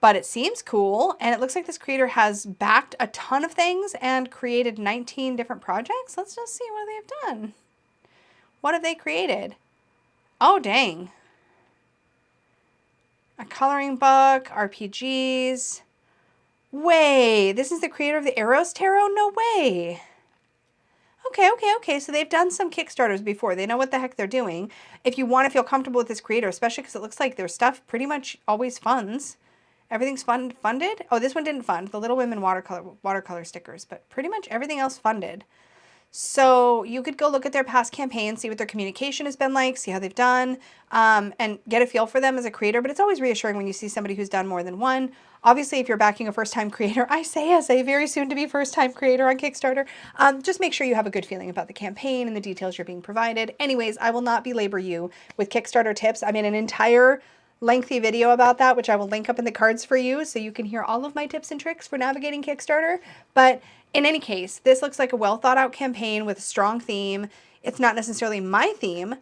But it seems cool, and it looks like this creator has backed a ton of things and created 19 different projects. Let's just see what they've done. What have they created? Oh, dang. A coloring book, RPGs. Way, this is the creator of the Eros Tarot? No way. Okay. So they've done some Kickstarters before. They know what the heck they're doing. If you want to feel comfortable with this creator, especially because it looks like their stuff pretty much always funds. Everything's funded. Oh, this one didn't fund. The Little Women watercolor stickers, but pretty much everything else funded. So you could go look at their past campaigns, see what their communication has been like, see how they've done, and get a feel for them as a creator. But it's always reassuring when you see somebody who's done more than one. Obviously, if you're backing a first-time creator, I say as a very soon-to-be first-time creator on Kickstarter, just make sure you have a good feeling about the campaign and the details you're being provided. Anyways, I will not belabor you with Kickstarter tips. I mean, an entire lengthy video about that, which I will link up in the cards for you so you can hear all of my tips and tricks for navigating Kickstarter. But in any case, this looks like a well thought out campaign with a strong theme. It's not necessarily my theme,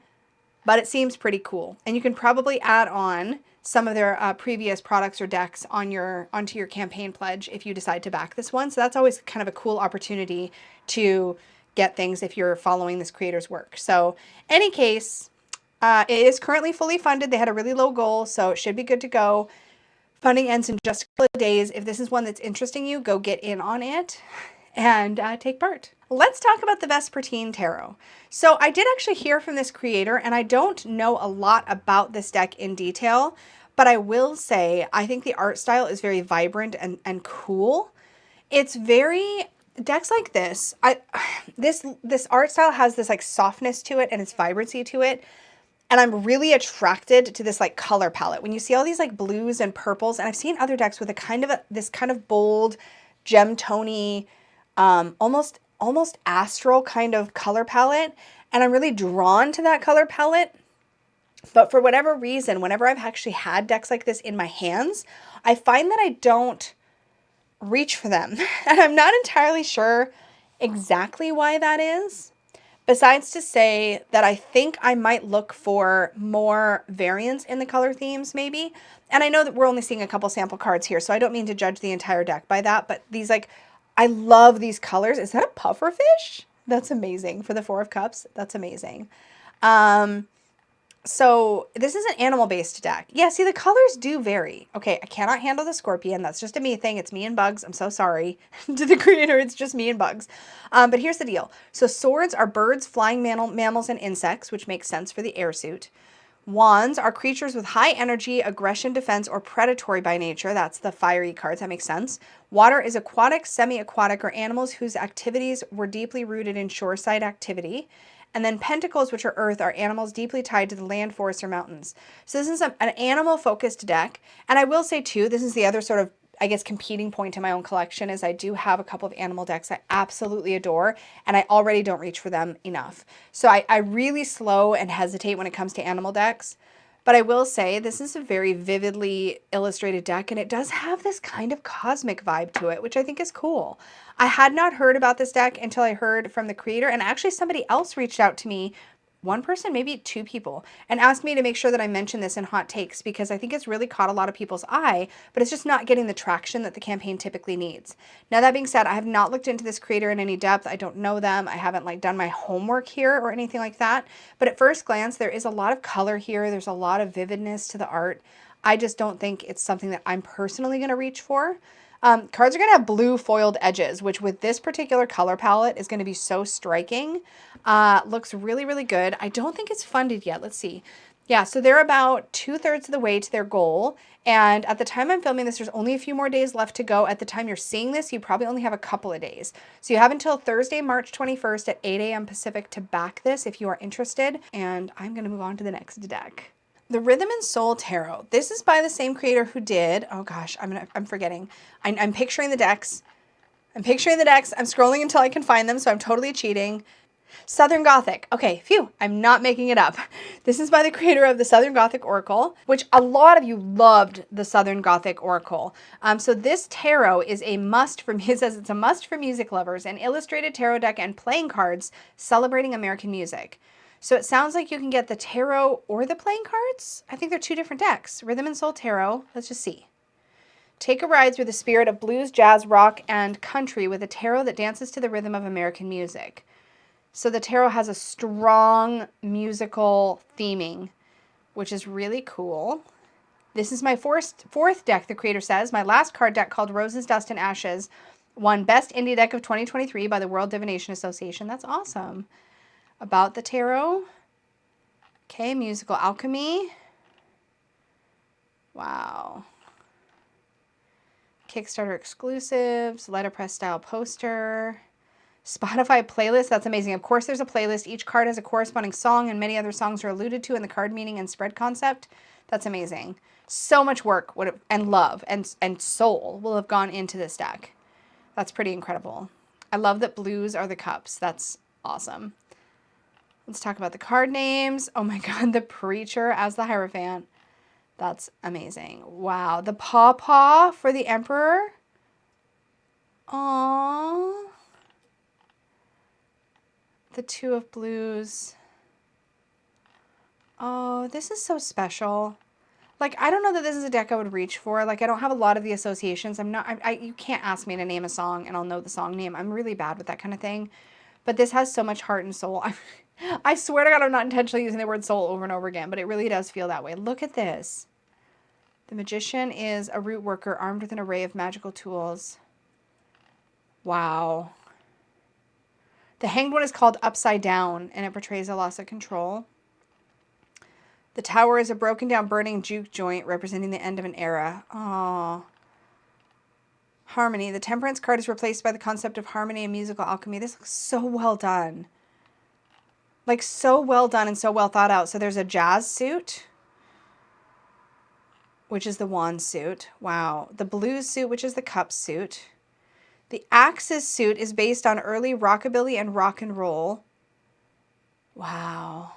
but it seems pretty cool. And you can probably add on some of their previous products or decks onto your campaign pledge if you decide to back this one. So that's always kind of a cool opportunity to get things if you're following this creator's work. So any case, it is currently fully funded. They had a really low goal, so it should be good to go. Funding ends in just a couple of days. If this is one that's interesting you, go get in on it and take part. Let's talk about the Vespertine Tarot. So I did actually hear from this creator, and I don't know a lot about this deck in detail, but I will say I think the art style is very vibrant and cool. It's very... decks like this, this art style has this like softness to it and its vibrancy to it. And I'm really attracted to this like color palette. When you see all these like blues and purples, and I've seen other decks with this kind of bold, gem tony, almost astral kind of color palette. And I'm really drawn to that color palette. But for whatever reason, whenever I've actually had decks like this in my hands, I find that I don't reach for them. And I'm not entirely sure exactly why that is. Besides to say that I think I might look for more variance in the color themes maybe. And I know that we're only seeing a couple sample cards here, so I don't mean to judge the entire deck by that, but these like, I love these colors. Is that a pufferfish? That's amazing. For the Four of Cups, that's amazing. So this is an animal-based deck. Yeah, see, the colors do vary. Okay, I cannot handle the scorpion. That's just a me thing. It's me and bugs. I'm so sorry to the creator. It's just me and bugs. But here's the deal. So swords are birds, flying mammals, and insects, which makes sense for the air suit. Wands are creatures with high energy, aggression, defense, or predatory by nature. That's the fiery cards. That makes sense. Water is aquatic, semi-aquatic, or animals whose activities were deeply rooted in shoreside activity. And then pentacles, which are earth, are animals deeply tied to the land, forests, or mountains. So this is an animal-focused deck. And I will say, too, this is the other sort of, I guess, competing point in my own collection is I do have a couple of animal decks I absolutely adore, and I already don't reach for them enough. So I really slow and hesitate when it comes to animal decks. But I will say this is a very vividly illustrated deck, and it does have this kind of cosmic vibe to it, which I think is cool. I had not heard about this deck until I heard from the creator, and actually somebody else reached out to me, one person, maybe two people, and asked me to make sure that I mention this in hot takes because I think it's really caught a lot of people's eye, but it's just not getting the traction that the campaign typically needs. Now, that being said, I have not looked into this creator in any depth. I don't know them. I haven't like done my homework here or anything like that. But at first glance, there is a lot of color here. There's a lot of vividness to the art. I just don't think it's something that I'm personally going to reach for. Cards are going to have blue foiled edges, which with this particular color palette is going to be so striking. Looks really, really good. I don't think it's funded yet. Let's see. Yeah, so they're about 2/3 of the way to their goal. And at the time I'm filming this, there's only a few more days left to go. At the time you're seeing this, you probably only have a couple of days. So you have until Thursday, March 21st at 8 a.m. Pacific to back this if you are interested. And I'm going to move on to the next deck. The Rhythm and Soul Tarot. This is by the same creator who did, oh gosh, I'm forgetting. I'm picturing the decks. I'm scrolling until I can find them, so I'm totally cheating. Southern Gothic. Okay, phew, I'm not making it up. This is by the creator of the Southern Gothic Oracle, which a lot of you loved the Southern Gothic Oracle. So this tarot is a must for, it says it's a must for music lovers, an illustrated tarot deck and playing cards celebrating American music. So it sounds like you can get the tarot or the playing cards. I think they're two different decks. Rhythm and Soul Tarot. Let's just see. Take a ride through the spirit of blues, jazz, rock, and country with a tarot that dances to the rhythm of American music. So the tarot has a strong musical theming, which is really cool. This is my fourth deck, the creator says. My last card deck, called Roses, Dust, and Ashes, won Best Indie Deck of 2023 by the World Divination Association. That's awesome. About the tarot. Okay, musical alchemy. Wow. Kickstarter exclusives, letterpress style poster. Spotify playlist, that's amazing. Of course there's a playlist. Each card has a corresponding song, and many other songs are alluded to in the card meaning and spread concept. That's amazing. So much work and love and soul will have gone into this deck. That's pretty incredible. I love that blues are the cups. That's awesome. Let's talk about the card names. Oh my god, the Preacher as the Hierophant. That's amazing. Wow, the Pawpaw for the Emperor. Aww. The Two of Blues. Oh, this is so special. Like, I don't know that this is a deck I would reach for. Like, I don't have a lot of the associations. You can't ask me to name a song and I'll know the song name. I'm really bad with that kind of thing. But this has so much heart and soul. I swear to God, I'm not intentionally using the word soul over and over again, but it really does feel that way. Look at this. The Magician is a root worker armed with an array of magical tools. Wow. The Hanged One is called Upside Down, and it portrays a loss of control. The Tower is a broken down, burning juke joint representing the end of an era. Aww. Harmony. The Temperance card is replaced by the concept of harmony and musical alchemy. This looks so well done. Like, so well done and so well thought out. So there's a jazz suit, which is the wand suit. Wow. The blues suit, which is the cup suit. The Axis suit is based on early rockabilly and rock and roll. Wow.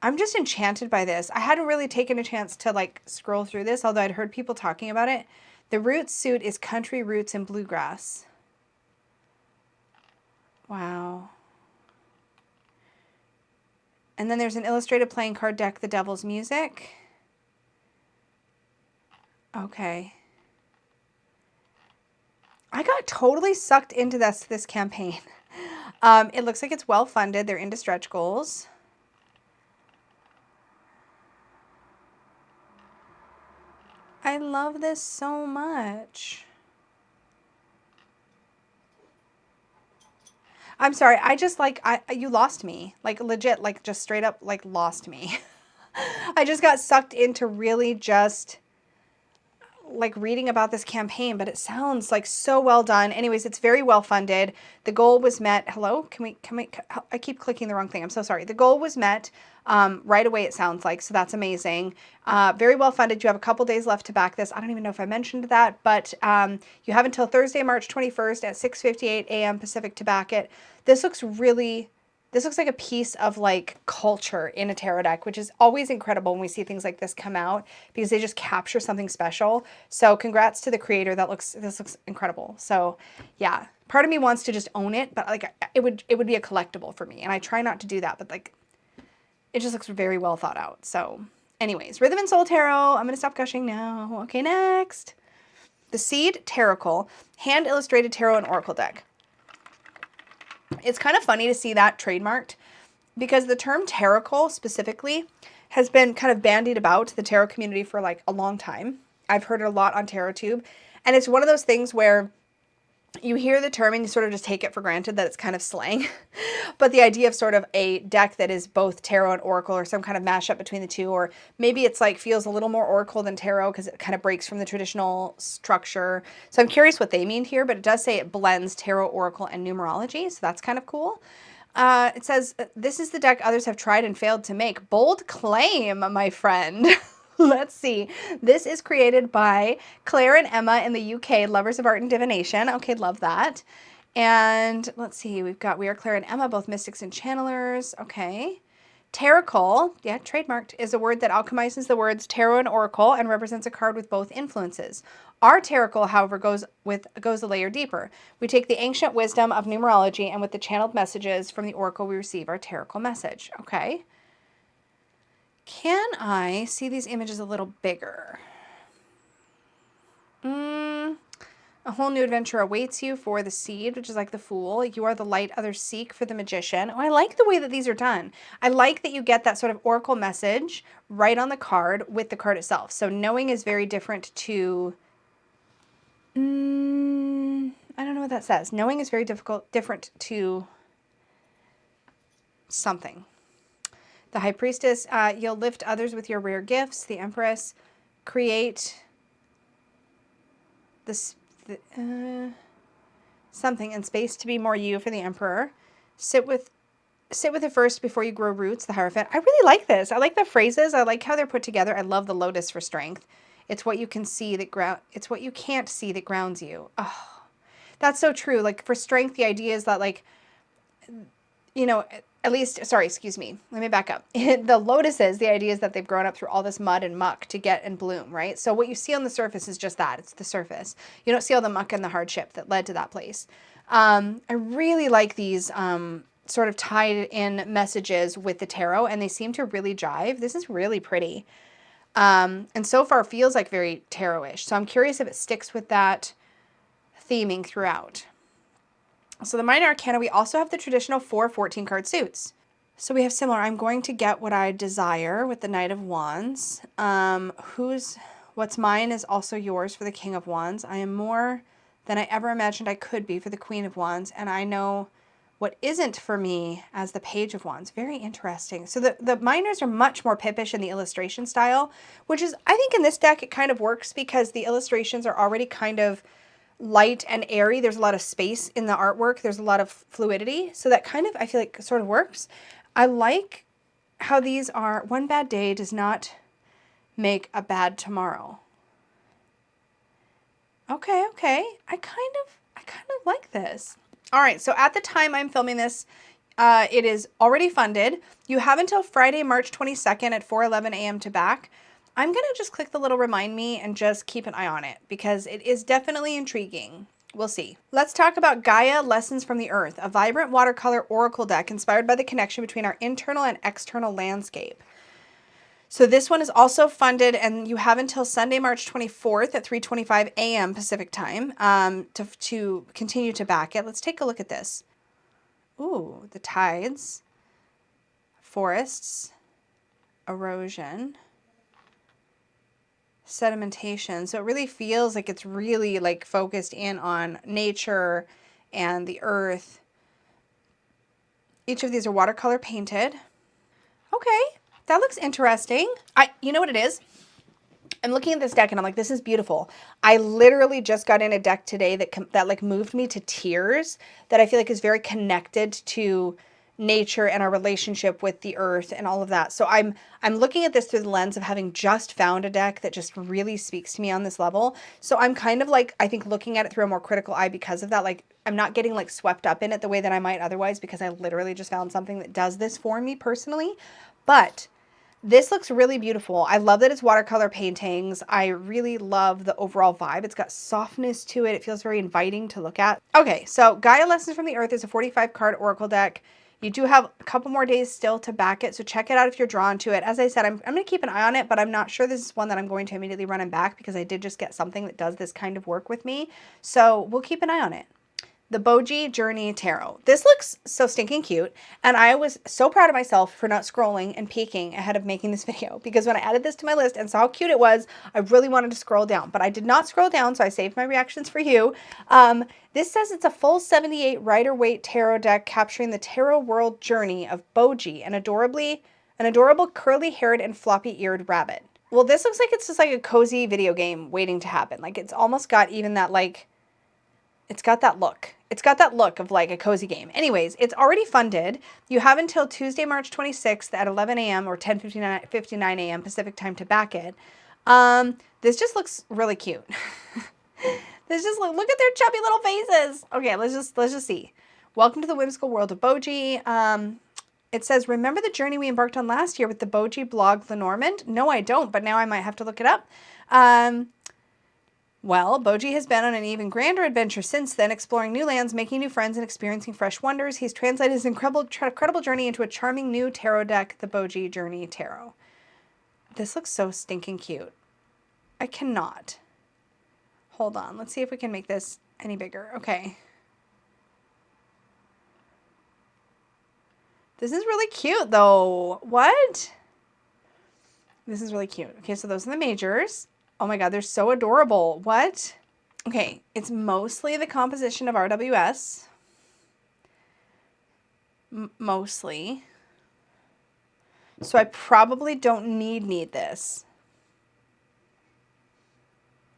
I'm just enchanted by this. I hadn't really taken a chance to like scroll through this, although I'd heard people talking about it. The Roots suit is country roots and bluegrass. Wow. And then there's an illustrated playing card deck, The Devil's Music. Okay. I got totally sucked into this campaign. It looks like it's well funded. They're into stretch goals. I love this so much. I'm sorry. I just like, you lost me. Like legit, like just straight up like lost me. I just got sucked into really just like reading about this campaign, but it sounds like so well done. Anyways, it's very well funded. The goal was met. Hello? Can we, I keep clicking the wrong thing. I'm so sorry. The goal was met right away, it sounds like. So that's amazing. Very well funded. You have a couple days left to back this. I don't even know if I mentioned that, but you have until Thursday, March 21st at 6:58 a.m. Pacific to back it. This looks really, This looks like a piece of like culture in a tarot deck, which is always incredible when we see things like this come out because they just capture something special. So congrats to the creator. This looks incredible. So yeah, part of me wants to just own it, but like it would be a collectible for me. And I try not to do that, but like it just looks very well thought out. So anyways, Rhythm and Soul Tarot. I'm going to stop gushing now. Okay, next. The Seed Tarot, hand illustrated tarot and oracle deck. It's kind of funny to see that trademarked because the term tarot specifically has been kind of bandied about the tarot community for like a long time. I've heard it a lot on TarotTube, and it's one of those things where you hear the term and you sort of just take it for granted that it's kind of slang. But the idea of sort of a deck that is both tarot and oracle or some kind of mashup between the two, or maybe it's like feels a little more oracle than tarot because it kind of breaks from the traditional structure. So I'm curious what they mean here, but it does say it blends tarot, oracle, and numerology. So that's kind of cool. It says, this is the deck others have tried and failed to make. Bold claim, my friend. Let's see. This is created by Claire and Emma in the UK, lovers of art and divination. Okay, love that. And let's see, we are Claire and Emma, both mystics and channelers. Okay. Tarot, yeah, trademarked, is a word that alchemizes the words tarot and oracle and represents a card with both influences. Our tarot, however, goes a layer deeper. We take the ancient wisdom of numerology, and with the channeled messages from the oracle, we receive our tarot message. Okay. Can I see these images a little bigger? A whole new adventure awaits you for the Seed, which is like the Fool. You are the light others seek for the Magician. Oh, I like the way that these are done. I like that you get that sort of oracle message right on the card with the card itself. So knowing is very different to... I don't know what that says. Knowing is very different to something. The High Priestess, you'll lift others with your rare gifts. The Empress, create this something in space to be more you for the Emperor. Sit with it first before you grow roots. The Hierophant. I really like this. I like the phrases. I like how they're put together. I love the Lotus for strength. It's what you can see that it's what you can't see that grounds you. Oh, that's so true. Like for strength, the idea is that like, you know, at least, sorry, excuse me. Let me back up. The lotuses, the idea is that they've grown up through all this mud and muck to get and bloom, right? So what you see on the surface is just that. It's the surface. You don't see all the muck and the hardship that led to that place. I really like these sort of tied in messages with the tarot, and they seem to really jive. This is really pretty. And so far feels like very tarot-ish. So I'm curious if it sticks with that theming throughout. So the Minor Arcana, we also have the traditional 4 14-card suits. So we have similar. I'm going to get what I desire with the Knight of Wands. What's mine is also yours for the King of Wands. I am more than I ever imagined I could be for the Queen of Wands. And I know what isn't for me as the Page of Wands. Very interesting. So the minors are much more pippish in the illustration style, which is, I think in this deck, it kind of works because the illustrations are already kind of light and airy. There's a lot of space in the artwork. There's a lot of fluidity. So that kind of, I feel like, sort of works. I like how these are, one bad day does not make a bad tomorrow. Okay. I kind of like this. All right. So at the time I'm filming this, it is already funded. You have until Friday, March 22nd at 4:11 a.m. to back. I'm going to just click the little remind me and just keep an eye on it because it is definitely intriguing. We'll see. Let's talk about Gaia Lessons from the Earth, a vibrant watercolor oracle deck inspired by the connection between our internal and external landscape. So this one is also funded, and you have until Sunday, March 24th at 3:25 a.m. Pacific time to continue to back it. Let's take a look at this. Ooh, the tides, forests, erosion, sedimentation. So it really feels like it's really like focused in on nature and the earth. Each of these are watercolor painted. Okay, that looks interesting. You know what it is? I'm looking at this deck and I'm like, this is beautiful. I literally just got in a deck today that like moved me to tears, that I feel like is very connected to nature and our relationship with the earth and all of that. So I'm looking at this through the lens of having just found a deck that just really speaks to me on this level. So I'm kind of like, I think, looking at it through a more critical eye because of that. Like, I'm not getting like swept up in it the way that I might otherwise, because I literally just found something that does this for me personally. But this looks really beautiful. I love that it's watercolor paintings. I really love the overall vibe. It's got softness to it. It feels very inviting to look at. Okay, so Gaia Lessons from the Earth is a 45 card oracle deck. You do have a couple more days still to back it, so check it out if you're drawn to it. As I said, I'm going to keep an eye on it, but I'm not sure this is one that I'm going to immediately run and back, because I did just get something that does this kind of work with me. So we'll keep an eye on it. The Boji Journey Tarot. This looks so stinking cute, and I was so proud of myself for not scrolling and peeking ahead of making this video, because when I added this to my list and saw how cute it was, I really wanted to scroll down, but I did not scroll down, so I saved my reactions for you. This says it's a full 78 Rider-Waite tarot deck capturing the tarot world journey of Boji, an adorable curly-haired and floppy-eared rabbit. Well, this looks like it's just like a cozy video game waiting to happen. Like, it's almost got even that, like, it's got that look. It's got that look of like a cozy game. Anyways, it's already funded. You have until Tuesday, March 26th at 11 a.m. or 10:59 a.m. Pacific time to back it. This just looks really cute. This just look at their chubby little faces. Okay, let's just see. Welcome to the whimsical world of Boji. It says, remember the journey we embarked on last year with the Boji blog Lenormand? No, I don't, but now I might have to look it up. Well, Boji has been on an even grander adventure since then, exploring new lands, making new friends, and experiencing fresh wonders. He's translated his incredible journey into a charming new tarot deck, the Boji Journey Tarot. This looks so stinking cute. I cannot. Hold on. Let's see if we can make this any bigger. Okay. This is really cute, though. What? This is really cute. Okay, so those are the majors. Oh my god, they're so adorable. What? Okay, it's mostly the composition of RWS. Mostly. So I probably don't need this.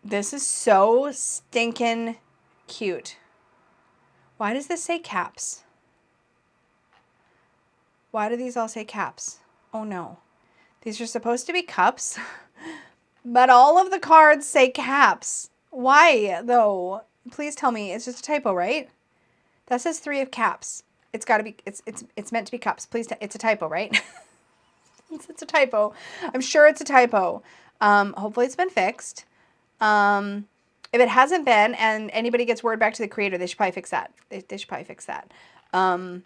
This is so stinking cute. Why does this say caps? Why do these all say caps? Oh no. These are supposed to be cups. But all of the cards say caps. Why, though? Please tell me. It's just a typo, right? That says 3 of caps. It's got to be, it's meant to be cups. Please, it's a typo, right? It's a typo. I'm sure it's a typo. Hopefully it's been fixed. If it hasn't been, and anybody gets word back to the creator, they should probably fix that. They should probably fix that. The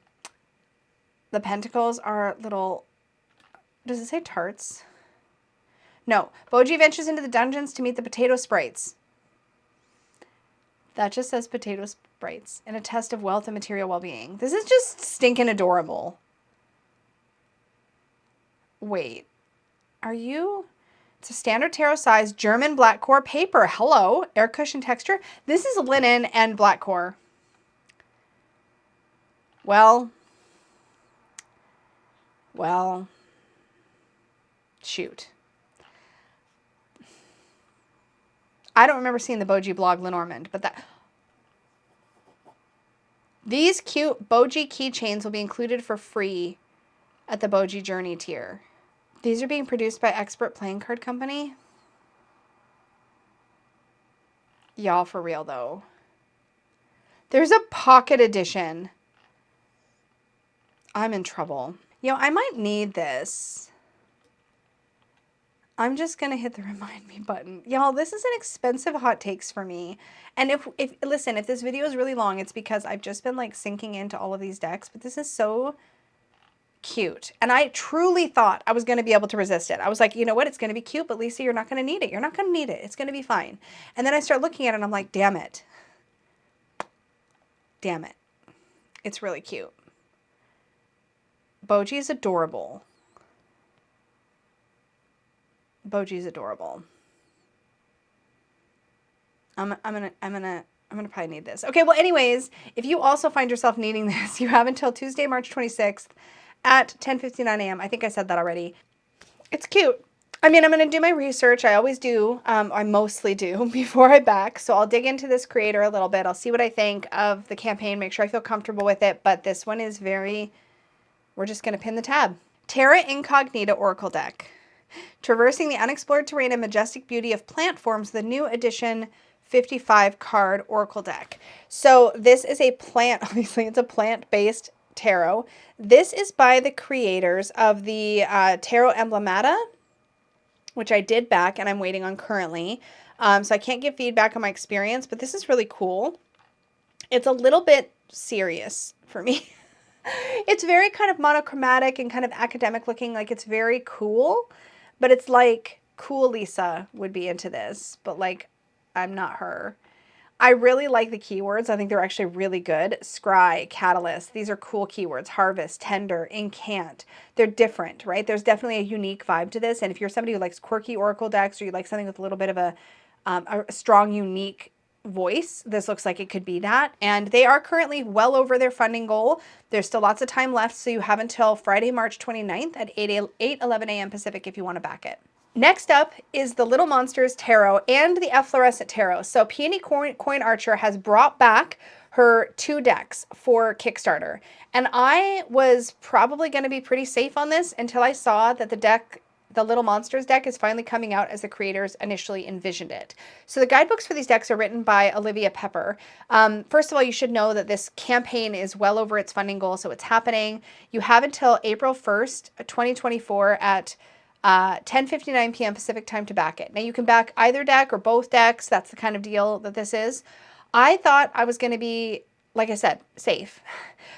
pentacles are little, does it say tarts? No. Boji ventures into the dungeons to meet the potato sprites. That just says potato sprites in a test of wealth and material well-being. This is just stinking adorable. Wait. Are you? It's a standard tarot size German black core paper. Hello. Air cushion texture. This is linen and black core. Well. Shoot. I don't remember seeing the Boji blog Lenormand, but that... These cute Boji keychains will be included for free at the Boji Journey tier. These are being produced by Expert Playing Card Company. Y'all, for real, though. There's a pocket edition. I'm in trouble. You know, I might need this. I'm just going to hit the remind me button. Y'all, this is an expensive hot takes for me. And listen, if this video is really long, it's because I've just been like sinking into all of these decks, but this is so cute. And I truly thought I was going to be able to resist it. I was like, you know what? It's going to be cute, but Lisa, you're not going to need it. You're not going to need it. It's going to be fine. And then I start looking at it and I'm like, damn it. Damn it. It's really cute. Boji is adorable. Boji is adorable. I'm gonna probably need this. Okay, well, anyways, if you also find yourself needing this, you have until Tuesday, March 26th at 10:59 a.m. I think I said that already. It's cute. I mean, I'm gonna do my research. I always do. I mostly do before I back. So I'll dig into this creator a little bit. I'll see what I think of the campaign, make sure I feel comfortable with it. But this one is very we're just going to pin the tab. Terra Incognita Oracle Deck. Traversing the unexplored terrain and majestic beauty of plant forms, the new edition 55 card Oracle deck. So this is a plant, obviously it's a plant-based tarot. This is by the creators of the Tarot Emblemata, which I did back and I'm waiting on currently. So I can't give feedback on my experience, but this is really cool. It's a little bit serious for me. It's very kind of monochromatic and kind of academic looking, like it's very cool, but it's like cool Lisa would be into this, but like I'm not her. I really like the keywords. I think they're actually really good. Scry, catalyst, these are cool keywords. Harvest, tender, incant. They're different, right? There's definitely a unique vibe to this. And if you're somebody who likes quirky oracle decks or you like something with a little bit of a strong, unique voice, this looks like it could be that. And they are currently well over their funding goal. There's still lots of time left, so you have until Friday, March 29th at 8:11 a.m. Pacific if you want to back it. Next up is the Little Monsters Tarot and the Efflorescent Tarot. So Peony Coin Archer has brought back her 2 decks for Kickstarter. And I was probably going to be pretty safe on this until I saw that the Little Monsters deck is finally coming out as the creators initially envisioned it. So the guidebooks for these decks are written by Olivia Pepper. First of all, you should know that this campaign is well over its funding goal, so it's happening. You have until April 1st, 2024 at 10:59 p.m. Pacific time to back it. Now you can back either deck or both decks. That's the kind of deal that this is. I thought I was going to be, like I said, safe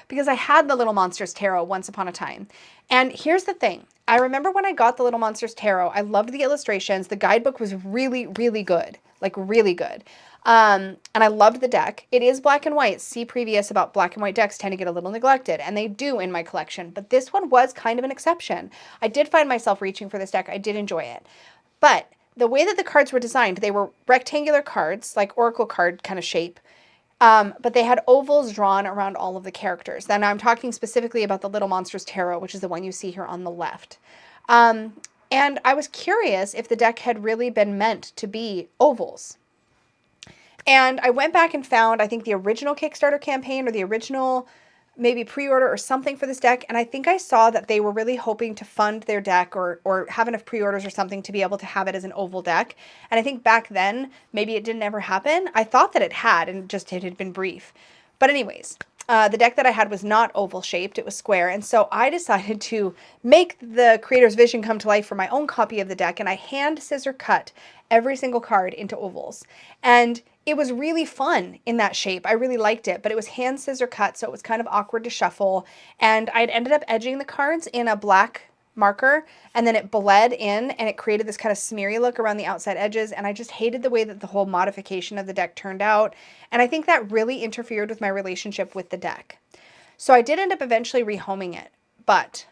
because I had the Little Monsters Tarot once upon a time. And here's the thing. I remember when I got the Little Monsters Tarot, I loved the illustrations. The guidebook was really, really good, like really good. And I loved the deck. It is black and white. See previous about black and white decks tend to get a little neglected, and they do in my collection. But this one was kind of an exception. I did find myself reaching for this deck. I did enjoy it. But the way that the cards were designed, they were rectangular cards, like oracle card kind of shape. But they had ovals drawn around all of the characters. Then I'm talking specifically about the Little Monsters Tarot, which is the one you see here on the left. And I was curious if the deck had really been meant to be ovals. And I went back and found, I think, the original Kickstarter campaign or the original maybe pre-order or something for this deck. And I think I saw that they were really hoping to fund their deck or have enough pre-orders or something to be able to have it as an oval deck. And I think back then, maybe it didn't ever happen. I thought that it had and just it had been brief. But anyways, the deck that I had was not oval shaped, it was square. And so I decided to make the creator's vision come to life for my own copy of the deck. And I hand scissor cut every single card into ovals. And it was really fun in that shape. I really liked it, but it was hand scissor cut, so it was kind of awkward to shuffle. And I'd ended up edging the cards in a black marker, and then it bled in and it created this kind of smeary look around the outside edges. And I just hated the way that the whole modification of the deck turned out. And I think that really interfered with my relationship with the deck. So I did end up eventually rehoming it, but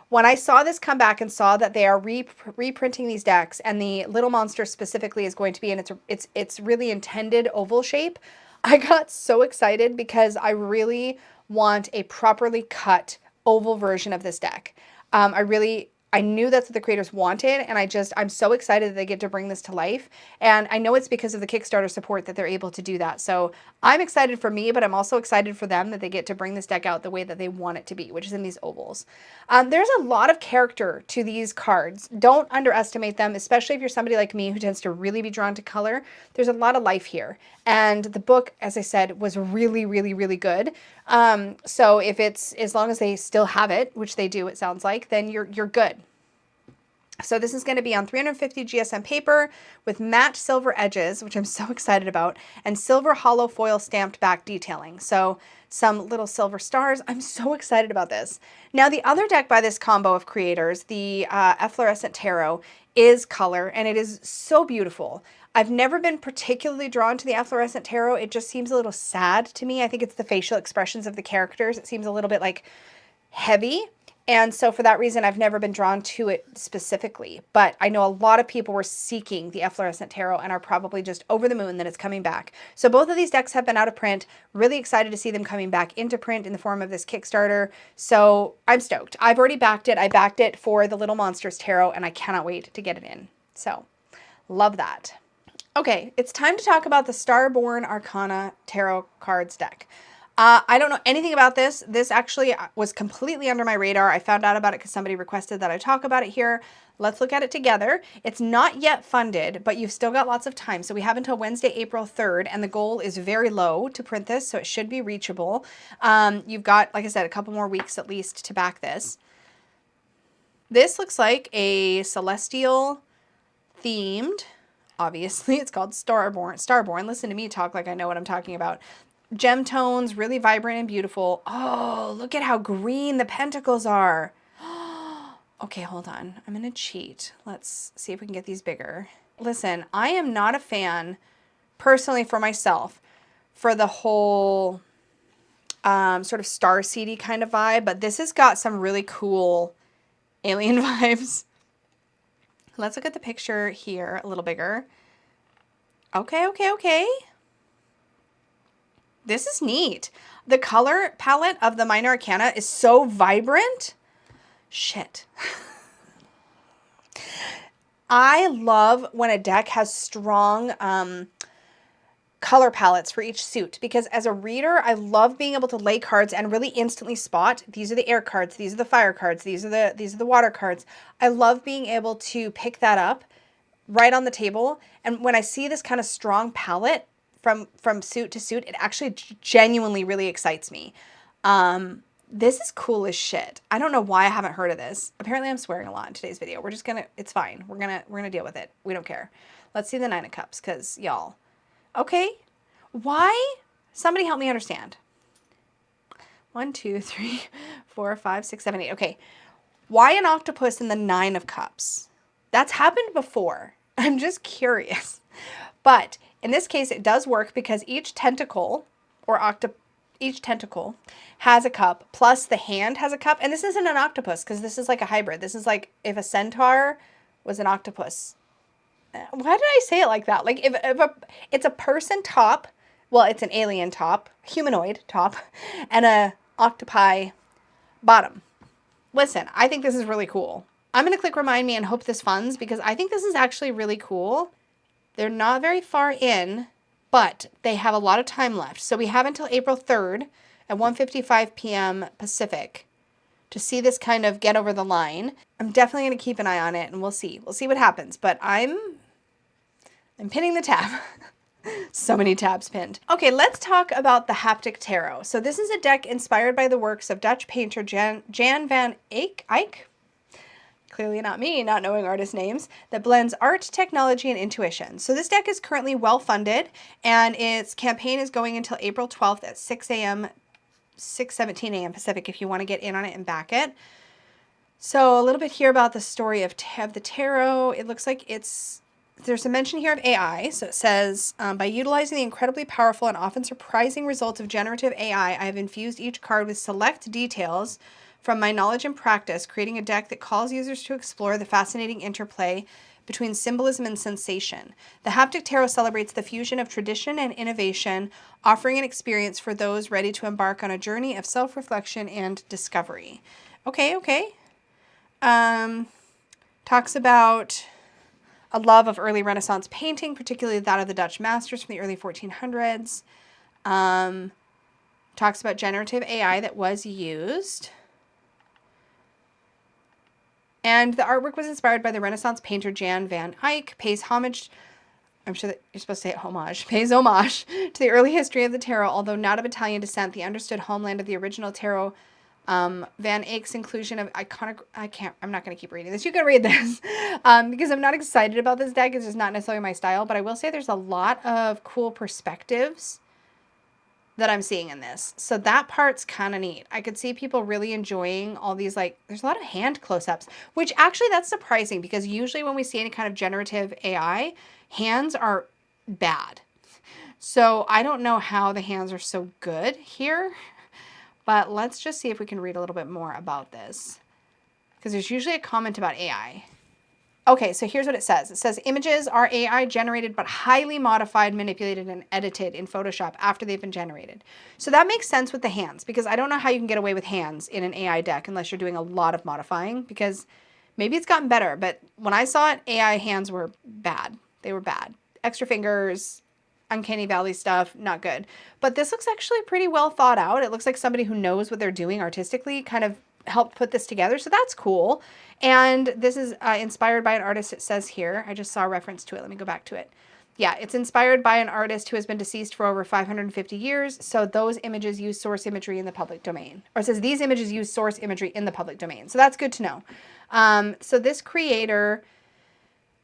when I saw this come back and saw that they are reprinting these decks and the Little Monster specifically is going to be in its really intended oval shape, I got so excited because I really want a properly cut oval version of this deck. I knew that's what the creators wanted, and I'm so excited that they get to bring this to life. And I know it's because of the Kickstarter support that they're able to do that. So I'm excited for me, but I'm also excited for them that they get to bring this deck out the way that they want it to be, which is in these ovals. There's a lot of character to these cards. Don't underestimate them, especially if you're somebody like me who tends to really be drawn to color. There's a lot of life here. And the book, as I said, was really, really, really good. So if it's, as long as they still have it, which they do, it sounds like, then you're good. So this is going to be on 350 GSM paper with matte silver edges, which I'm so excited about, and silver hollow foil stamped back detailing. So some little silver stars. I'm so excited about this. Now the other deck by this combo of creators, the Efflorescent Tarot, is color, and it is so beautiful. I've never been particularly drawn to the Efflorescent Tarot. It just seems a little sad to me. I think it's the facial expressions of the characters. It seems a little bit like heavy. And so for that reason, I've never been drawn to it specifically. But I know a lot of people were seeking the Efflorescent Tarot and are probably just over the moon that it's coming back. So both of these decks have been out of print. Really excited to see them coming back into print in the form of this Kickstarter. So I'm stoked. I've already backed it. I backed it for the Little Monsters Tarot, and I cannot wait to get it in. So love that. Okay, it's time to talk about the Starborn Arcana Tarot Cards deck. I don't know anything about this. This actually was completely under my radar. I found out about it because somebody requested that I talk about it here. Let's look at it together. It's not yet funded, but you've still got lots of time. So we have until Wednesday, April 3rd, and the goal is very low to print this, so it should be reachable. You've got, like I said, a couple more weeks at least to back this. This looks like a celestial themed, obviously it's called Starborn. Listen to me talk like I know what I'm talking about. Gem tones, really vibrant and beautiful. Oh, look at how green the pentacles are. Okay, hold on. I'm going to cheat. Let's see if we can get these bigger. Listen, I am not a fan, personally for myself, for the whole sort of starseedy kind of vibe, but this has got some really cool alien vibes. Let's look at the picture here a little bigger. Okay, okay, okay. This is neat. The color palette of the Minor Arcana is so vibrant. Shit. I love when a deck has strong color palettes for each suit, because as a reader, I love being able to lay cards and really instantly spot, these are the air cards, these are the fire cards, these are the water cards. I love being able to pick that up right on the table. And when I see this kind of strong palette from suit to suit, it actually genuinely really excites me. This is cool as shit. I don't know why I haven't heard of this. Apparently I'm swearing a lot in today's video. We're just gonna, it's fine. We're gonna deal with it. We don't care. Let's see the 9 of Cups, because y'all. Okay. Why? Somebody help me understand. 1, 2, 3, 4, 5, 6, 7, 8. Okay. Why an octopus in the 9 of Cups? That's happened before. I'm just curious. But in this case, it does work because each tentacle or each tentacle has a cup, plus the hand has a cup. And this isn't an octopus because this is like a hybrid. This is like if a centaur was an octopus. Why did I say it like that? Like if it's a person top, well, it's an alien top, humanoid top, and a octopi bottom. Listen, I think this is really cool. I'm going to click remind me and hope this funds, because I think this is actually really cool. They're not very far in, but they have a lot of time left. So we have until April 3rd at 1:55 p.m. Pacific to see this kind of get over the line. I'm definitely going to keep an eye on it, and we'll see. We'll see what happens, but I'm pinning the tab. So many tabs pinned. Okay, let's talk about the Haptic Tarot. So this is a deck inspired by the works of Dutch painter Jan van Eyck. Clearly not me, not knowing artist names, that blends art, technology, and intuition. So this deck is currently well-funded, and its campaign is going until April 12th at 6:17 a.m. Pacific if you want to get in on it and back it. So a little bit here about the story of the tarot. It looks like there's a mention here of AI. So it says, by utilizing the incredibly powerful and often surprising results of generative AI, I have infused each card with select details from my knowledge and practice, creating a deck that calls users to explore the fascinating interplay between symbolism and sensation. The Haptic Tarot celebrates the fusion of tradition and innovation, offering an experience for those ready to embark on a journey of self-reflection and discovery. Okay, okay. Talks about a love of early Renaissance painting, particularly that of the Dutch masters from the early 1400s. Talks about generative AI that was used. And the artwork was inspired by the Renaissance painter Jan van Eyck, pays homage, I'm sure that you're supposed to say homage, pays homage to the early history of the tarot. Although not of Italian descent, the understood homeland of the original tarot, Van Eyck's inclusion of iconic, I'm not going to keep reading this. You can read this because I'm not excited about this deck. It's just not necessarily my style, but I will say there's a lot of cool perspectives that I'm seeing in this. So that part's kind of neat. I could see people really enjoying all these, like, there's a lot of hand close-ups, which actually that's surprising because usually when we see any kind of generative AI, hands are bad. So I don't know how the hands are so good here, but let's just see if we can read a little bit more about this, because there's usually a comment about AI. Okay, so here's what it says. It says, images are AI generated but highly modified, manipulated, and edited in Photoshop after they've been generated. So that makes sense with the hands, because I don't know how you can get away with hands in an AI deck unless you're doing a lot of modifying, because maybe it's gotten better, but when I saw it, AI hands were bad. They were bad. Extra fingers, uncanny valley stuff, not good. But this looks actually pretty well thought out. It looks like somebody who knows what they're doing artistically kind of helped put this together. So that's cool. And this is inspired by an artist, it says here. I just saw a reference to it. Let me go back to it. Yeah, it's inspired by an artist who has been deceased for over 550 years. So those images use source imagery in the public domain. Or it says these images use source imagery in the public domain. So that's good to know. So this creator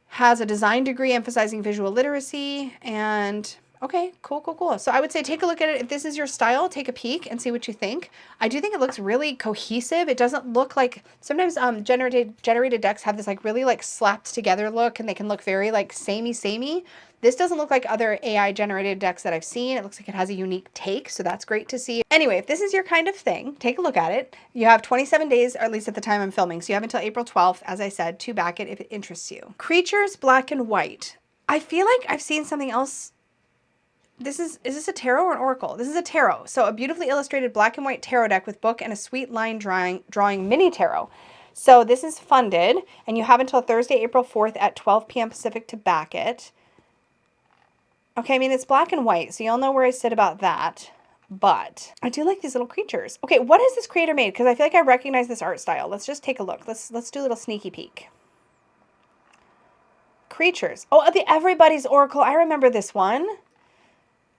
has a design degree emphasizing visual literacy. And okay, cool. So I would say take a look at it. If this is your style, take a peek and see what you think. I do think it looks really cohesive. It doesn't look like, sometimes generated decks have this like really like slapped together look, and they can look very like samey. This doesn't look like other AI generated decks that I've seen. It looks like it has a unique take, so that's great to see. Anyway, if this is your kind of thing, take a look at it. You have 27 days, or at least at the time I'm filming, so you have until April 12th, as I said, to back it if it interests you. Creatures Black and White. I feel like I've seen something else. Is this a tarot or an oracle? This is a tarot. So a beautifully illustrated black and white tarot deck with book and a sweet line drawing mini tarot. So this is funded, and you have until Thursday, April 4th at 12 p.m. Pacific to back it. Okay, I mean, it's black and white, so you'll know where I sit about that. But I do like these little creatures. Okay, what has this creator made? Because I feel like I recognize this art style. Let's just take a look. Let's do a little sneaky peek. Creatures. Oh, the Everybody's Oracle. I remember this one.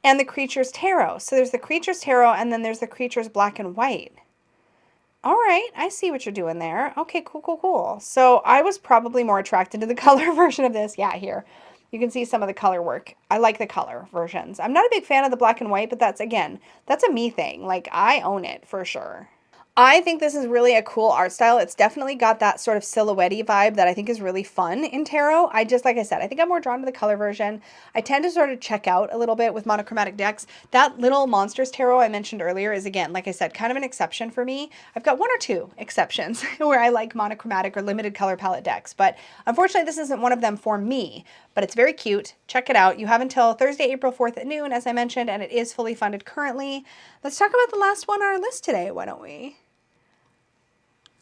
And the Creatures Tarot. So there's the Creatures Tarot, and then there's the Creatures Black and White. All right, I see what you're doing there. Okay, cool. So I was probably more attracted to the color version of this. Yeah, here. You can see some of the color work. I like the color versions. I'm not a big fan of the black and white, but that's a me thing. Like, I own it for sure. I think this is really a cool art style. It's definitely got that sort of silhouette-y vibe that I think is really fun in tarot. Like I said, I think I'm more drawn to the color version. I tend to sort of check out a little bit with monochromatic decks. That little Monsters tarot I mentioned earlier is, again, like I said, kind of an exception for me. I've got one or two exceptions where I like monochromatic or limited color palette decks, but unfortunately this isn't one of them for me, but it's very cute. Check it out. You have until Thursday, April 4th at noon, as I mentioned, and it is fully funded currently. Let's talk about the last one on our list today, why don't we?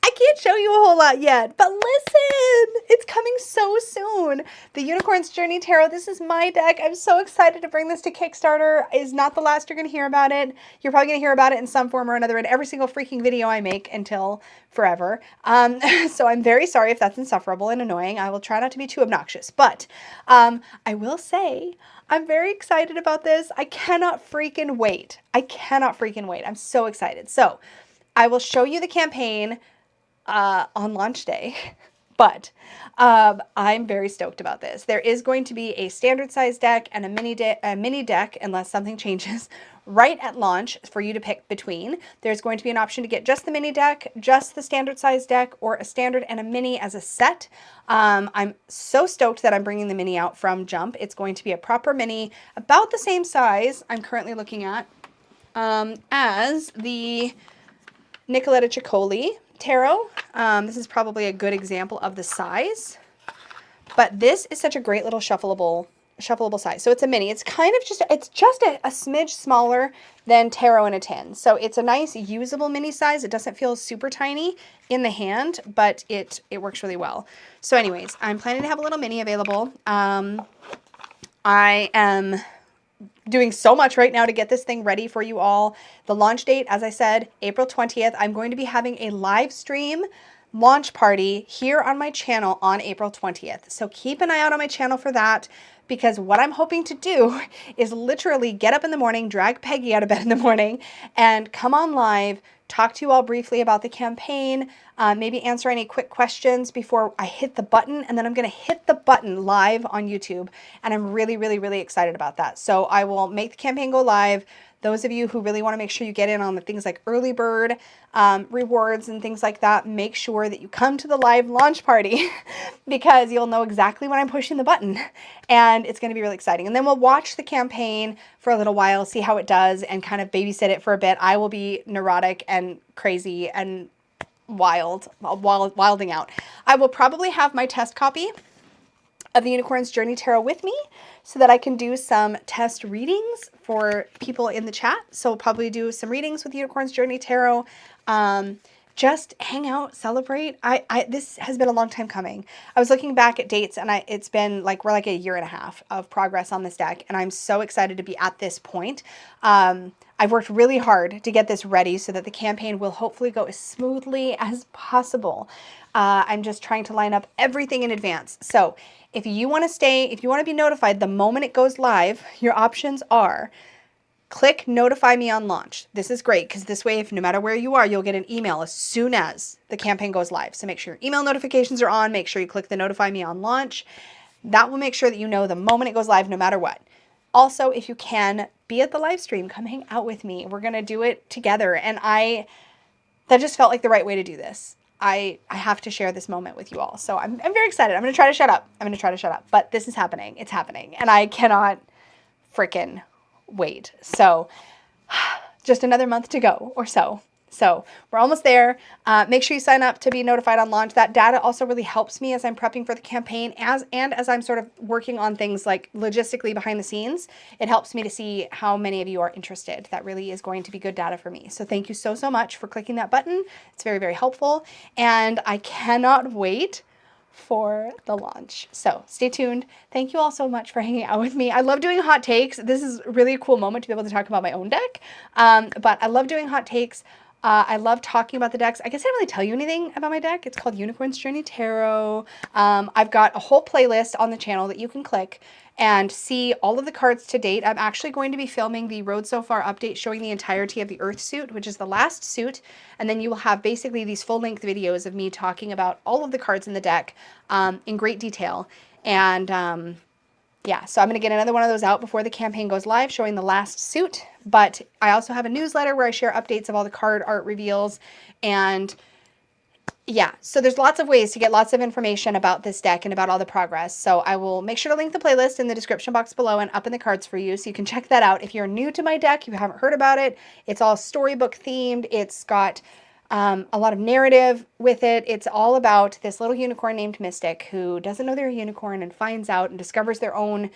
I can't show you a whole lot yet, but listen, it's coming so soon. The Unicorn's Journey Tarot, this is my deck. I'm so excited to bring this to Kickstarter. It's not the last you're going to hear about it. You're probably going to hear about it in some form or another in every single freaking video I make until forever. So I'm very sorry if that's insufferable and annoying. I will try not to be too obnoxious, but I will say I'm very excited about this. I cannot freaking wait. I'm so excited. So I will show you the campaign on launch day, but I'm very stoked about this. There is going to be a standard size deck and a mini deck, unless something changes, right at launch for you to pick between. There's going to be an option to get just the mini deck, just the standard size deck, or a standard and a mini as a set. I'm so stoked that I'm bringing the mini out from Jump. It's going to be a proper mini, about the same size I'm currently looking at as the Nicoletta Ciccoli Tarot. This is probably a good example of the size, but this is such a great little shuffleable size. So it's a mini. It's kind of just, it's just a smidge smaller than Tarot in a tin. So it's a nice usable mini size. It doesn't feel super tiny in the hand, but it works really well. So anyways, I'm planning to have a little mini available. I am doing so much right now to get this thing ready for you all. The launch date, as I said, April 20th. I'm going to be having a live stream launch party here on my channel on April 20th. So keep an eye out on my channel for that, because what I'm hoping to do is literally get up in the morning, drag Peggy out of bed in the morning, and come on live, talk to you all briefly about the campaign, maybe answer any quick questions before I hit the button, and then I'm going to hit the button live on YouTube, and I'm really excited about that. So I will make the campaign go live. Those of you who really want to make sure you get in on the things like early bird rewards and things like that, make sure that you come to the live launch party because you'll know exactly when I'm pushing the button, and it's going to be really exciting. And then we'll watch the campaign for a little while, see how it does, and kind of babysit it for a bit. I will be neurotic and crazy and wilding out. I will probably have my test copy of the Unicorn's Journey Tarot with me so that I can do some test readings for people in the chat. So we'll probably do some readings with Unicorn's Journey Tarot. just hang out, celebrate. This has been a long time coming. I was looking back at dates, and it's been like, we're like a year and a half of progress on this deck, and I'm so excited to be at this point. I've worked really hard to get this ready so that the campaign will hopefully go as smoothly as possible. I'm just trying to line up everything in advance. So if you want to be notified the moment it goes live, your options are: click notify me on launch. This is great because this way, if no matter where you are, you'll get an email as soon as the campaign goes live. So make sure your email notifications are on. Make sure you click the notify me on launch. That will make sure that you know the moment it goes live, no matter what. Also, if you can, be at the live stream. Come hang out with me. We're going to do it together. And that just felt like the right way to do this. I have to share this moment with you all. So I'm very excited. I'm going to try to shut up. But this is happening. It's happening. And I cannot freaking wait. So just another month to go or so. So we're almost there. Make sure you sign up to be notified on launch. That data also really helps me as I'm prepping for the campaign, as I'm sort of working on things like logistically behind the scenes. It helps me to see how many of you are interested. That really is going to be good data for me. So thank you so much for clicking that button. It's very, very helpful. And I cannot wait for the launch. So stay tuned. Thank you all so much for hanging out with me. I love doing hot takes. This is really a cool moment to be able to talk about my own deck. But I love doing hot takes. I love talking about the decks. I guess I didn't really tell you anything about my deck. It's called Unicorn's Journey Tarot. I've got a whole playlist on the channel that you can click and see all of the cards to date. I'm actually going to be filming the Road So Far update showing the entirety of the Earth suit, which is the last suit. And then you will have basically these full-length videos of me talking about all of the cards in the deck in great detail. And yeah, so I'm going to get another one of those out before the campaign goes live, showing the last suit. But I also have a newsletter where I share updates of all the card art reveals. And yeah, so there's lots of ways to get lots of information about this deck and about all the progress. So I will make sure to link the playlist in the description box below and up in the cards for you, so you can check that out. If you're new to my deck, you haven't heard about it, it's all storybook themed. It's got a lot of narrative with it. It's all about this little unicorn named Mystic who doesn't know they're a unicorn and finds out and discovers their own,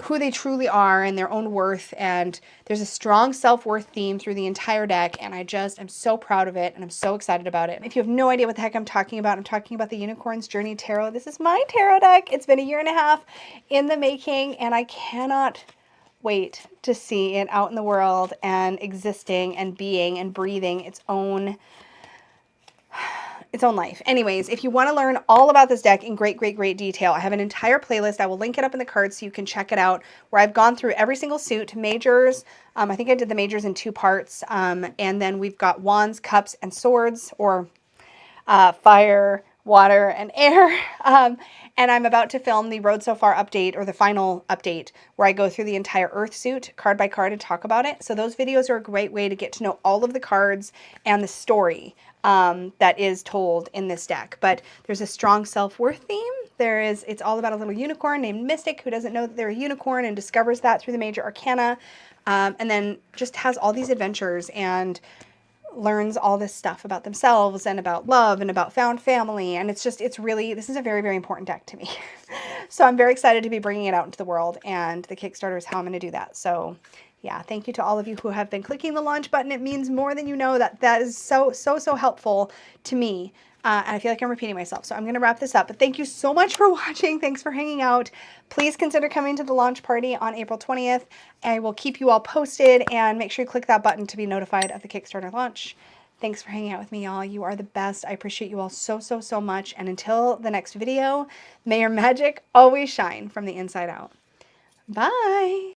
who they truly are and their own worth. And there's a strong self-worth theme through the entire deck, and I'm so proud of it, and I'm so excited about it. If you have no idea what the heck I'm talking about the Unicorn's Journey Tarot. This is my tarot deck. It's been a year and a half in the making, and I cannot wait to see it out in the world and existing and being and breathing its own life. Anyways, if you want to learn all about this deck in great detail, I have an entire playlist. I will link it up in the cards so you can check it out, where I've gone through every single suit, majors. I think I did the majors in 2 parts. And then we've got wands, cups, and swords, or fire, water, and air. And I'm about to film the Road So Far update, or the final update, where I go through the entire Earth suit card by card and talk about it. So those videos are a great way to get to know all of the cards and the story that is told in this deck. But there's a strong self-worth theme. It's all about a little unicorn named Mystic who doesn't know that they're a unicorn and discovers that through the major arcana. And then just has all these adventures and learns all this stuff about themselves and about love and about found family. And this is a very important deck to me. So I'm very excited to be bringing it out into the world, and the Kickstarter is how I'm going to do that. So yeah, thank you to all of you who have been clicking the launch button. It means more than you know. That is so helpful to me. And I feel like I'm repeating myself, so I'm going to wrap this up. But thank you so much for watching. Thanks for hanging out. Please consider coming to the launch party on April 20th. I will keep you all posted, and make sure you click that button to be notified of the Kickstarter launch. Thanks for hanging out with me, y'all. You are the best. I appreciate you all so much. And until the next video, may your magic always shine from the inside out. Bye.